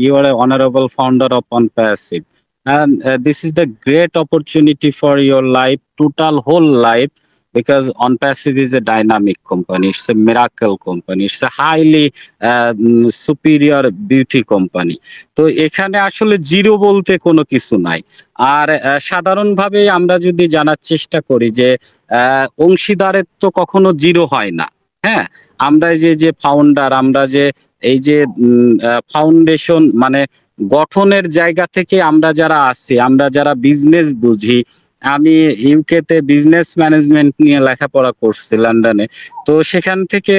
you are a honourable founder of OnPassive, and this is the great opportunity for your life, total whole life, because OnPassive is a dynamic company, it's a miracle company, it's a highly superior beauty company. তো এখানে আসলে zero বলতে কোনো কিছু নাই। আর সাধারণভাবে আমরা যদি জানার চেষ্টা করি যে অংশীদারের তো কখনো জিরো হয় না। হ্যাঁ, আমরা যে যে ফাউন্ডার, আমরা যে এই যে ফাউন্ডেশন মানে গঠনের জায়গা থেকে আমরা যারা আছি, আমরা যারা বিজনেস বুঝি, আমি ইউকে তে বিজনেস ম্যানেজমেন্ট নিয়ে লেখাপড়া করছি লন্ডনে। তো সেখান থেকে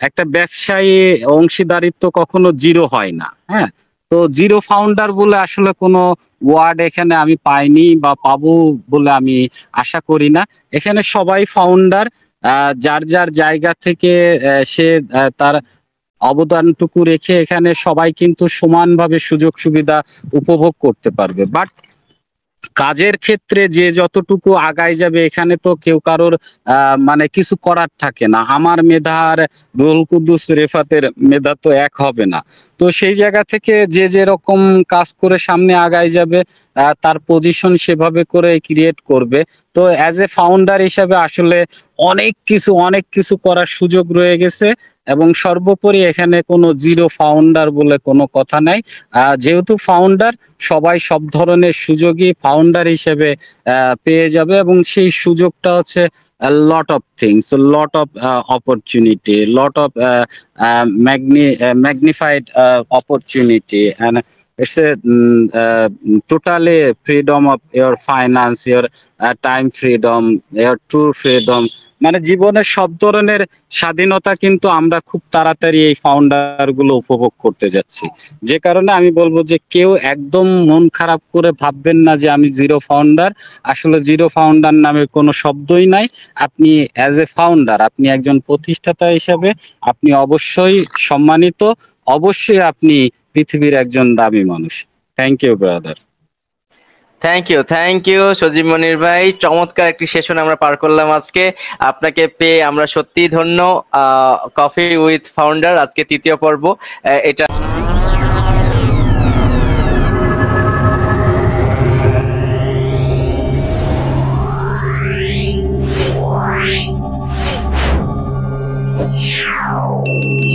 একটা ব্যবসায়ী অংশীদারিত্ব কখনো জিরো হয় না। হ্যাঁ, তো জিরো ফাউন্ডার বলে আসলে কোনো ওয়ার্ড এখানে আমি পাইনি বা পাবো বলে আমি আশা করি না। এখানে সবাই ফাউন্ডার, যার যার জায়গা থেকে সে তার অবদানটুকু রেখে এখানে সবাই কিন্তু সমানভাবে সুযোগ সুবিধা উপভোগ করতে পারবে। বাট কাজের ক্ষেত্রে যে যতটুকু আগায় যাবে, এখানে তো কেউ কারোর মানে কিছু করার থাকে না। আমার মেধা আর রুহুল কুদ্দুস রেফাতের মেধা তো এক হবে না। তো সেই জায়গা থেকে যে যেরকম কাজ করে সামনে আগায় যাবে, তার পজিশন সেভাবে করে ক্রিয়েট করবে। তো অ্যাজ এ ফাউন্ডার হিসাবে আসলে অনেক কিছু করার সুযোগ রয়ে গেছে। এবং সর্বোপরি এখানে কোনো জিরো ফাউন্ডার বলে কোনো কথা নাই। যেহেতু ফাউন্ডার, সবাই সব ধরনের সুযোগই ফাউন্ডার হিসেবে পেয়ে যাবে। এবং সেই সুযোগটা হচ্ছে lot of things, lot of opportunity, lot of magnified opportunity, and it's a totally freedom of your finance, your time freedom, your true freedom, মানে জীবনের সব ধরনের স্বাধীনতা কিন্তু আমরা খুব তাড়াতাড়ি এই ফাউন্ডার গুলো উপভোগ করতে যাচ্ছি। যে কারণে আমি বলবো যে কেউ একদম মন খারাপ করে ভাববেন না যে আমি জিরো ফাউন্ডার। আসলে জিরো ফাউন্ডার নামে কোনো শব্দই নাই। আপনি অ্যাজ এ ফাউন্ডার, আপনি একজন প্রতিষ্ঠাতা হিসাবে আপনি অবশ্যই সম্মানিত, অবশ্যই আপনি পৃথিবীর একজন দামি মানুষ। Thank you brother. Thank you Sajib Monir ভাই, চমৎকার একটি সেশন আমরা পার করলাম আজকে। আপনাকে পেয়ে আমরা সত্যিই ধন্য। কফি উইথ ফাউন্ডার আজকে 3য় পর্ব, এটা Yeah.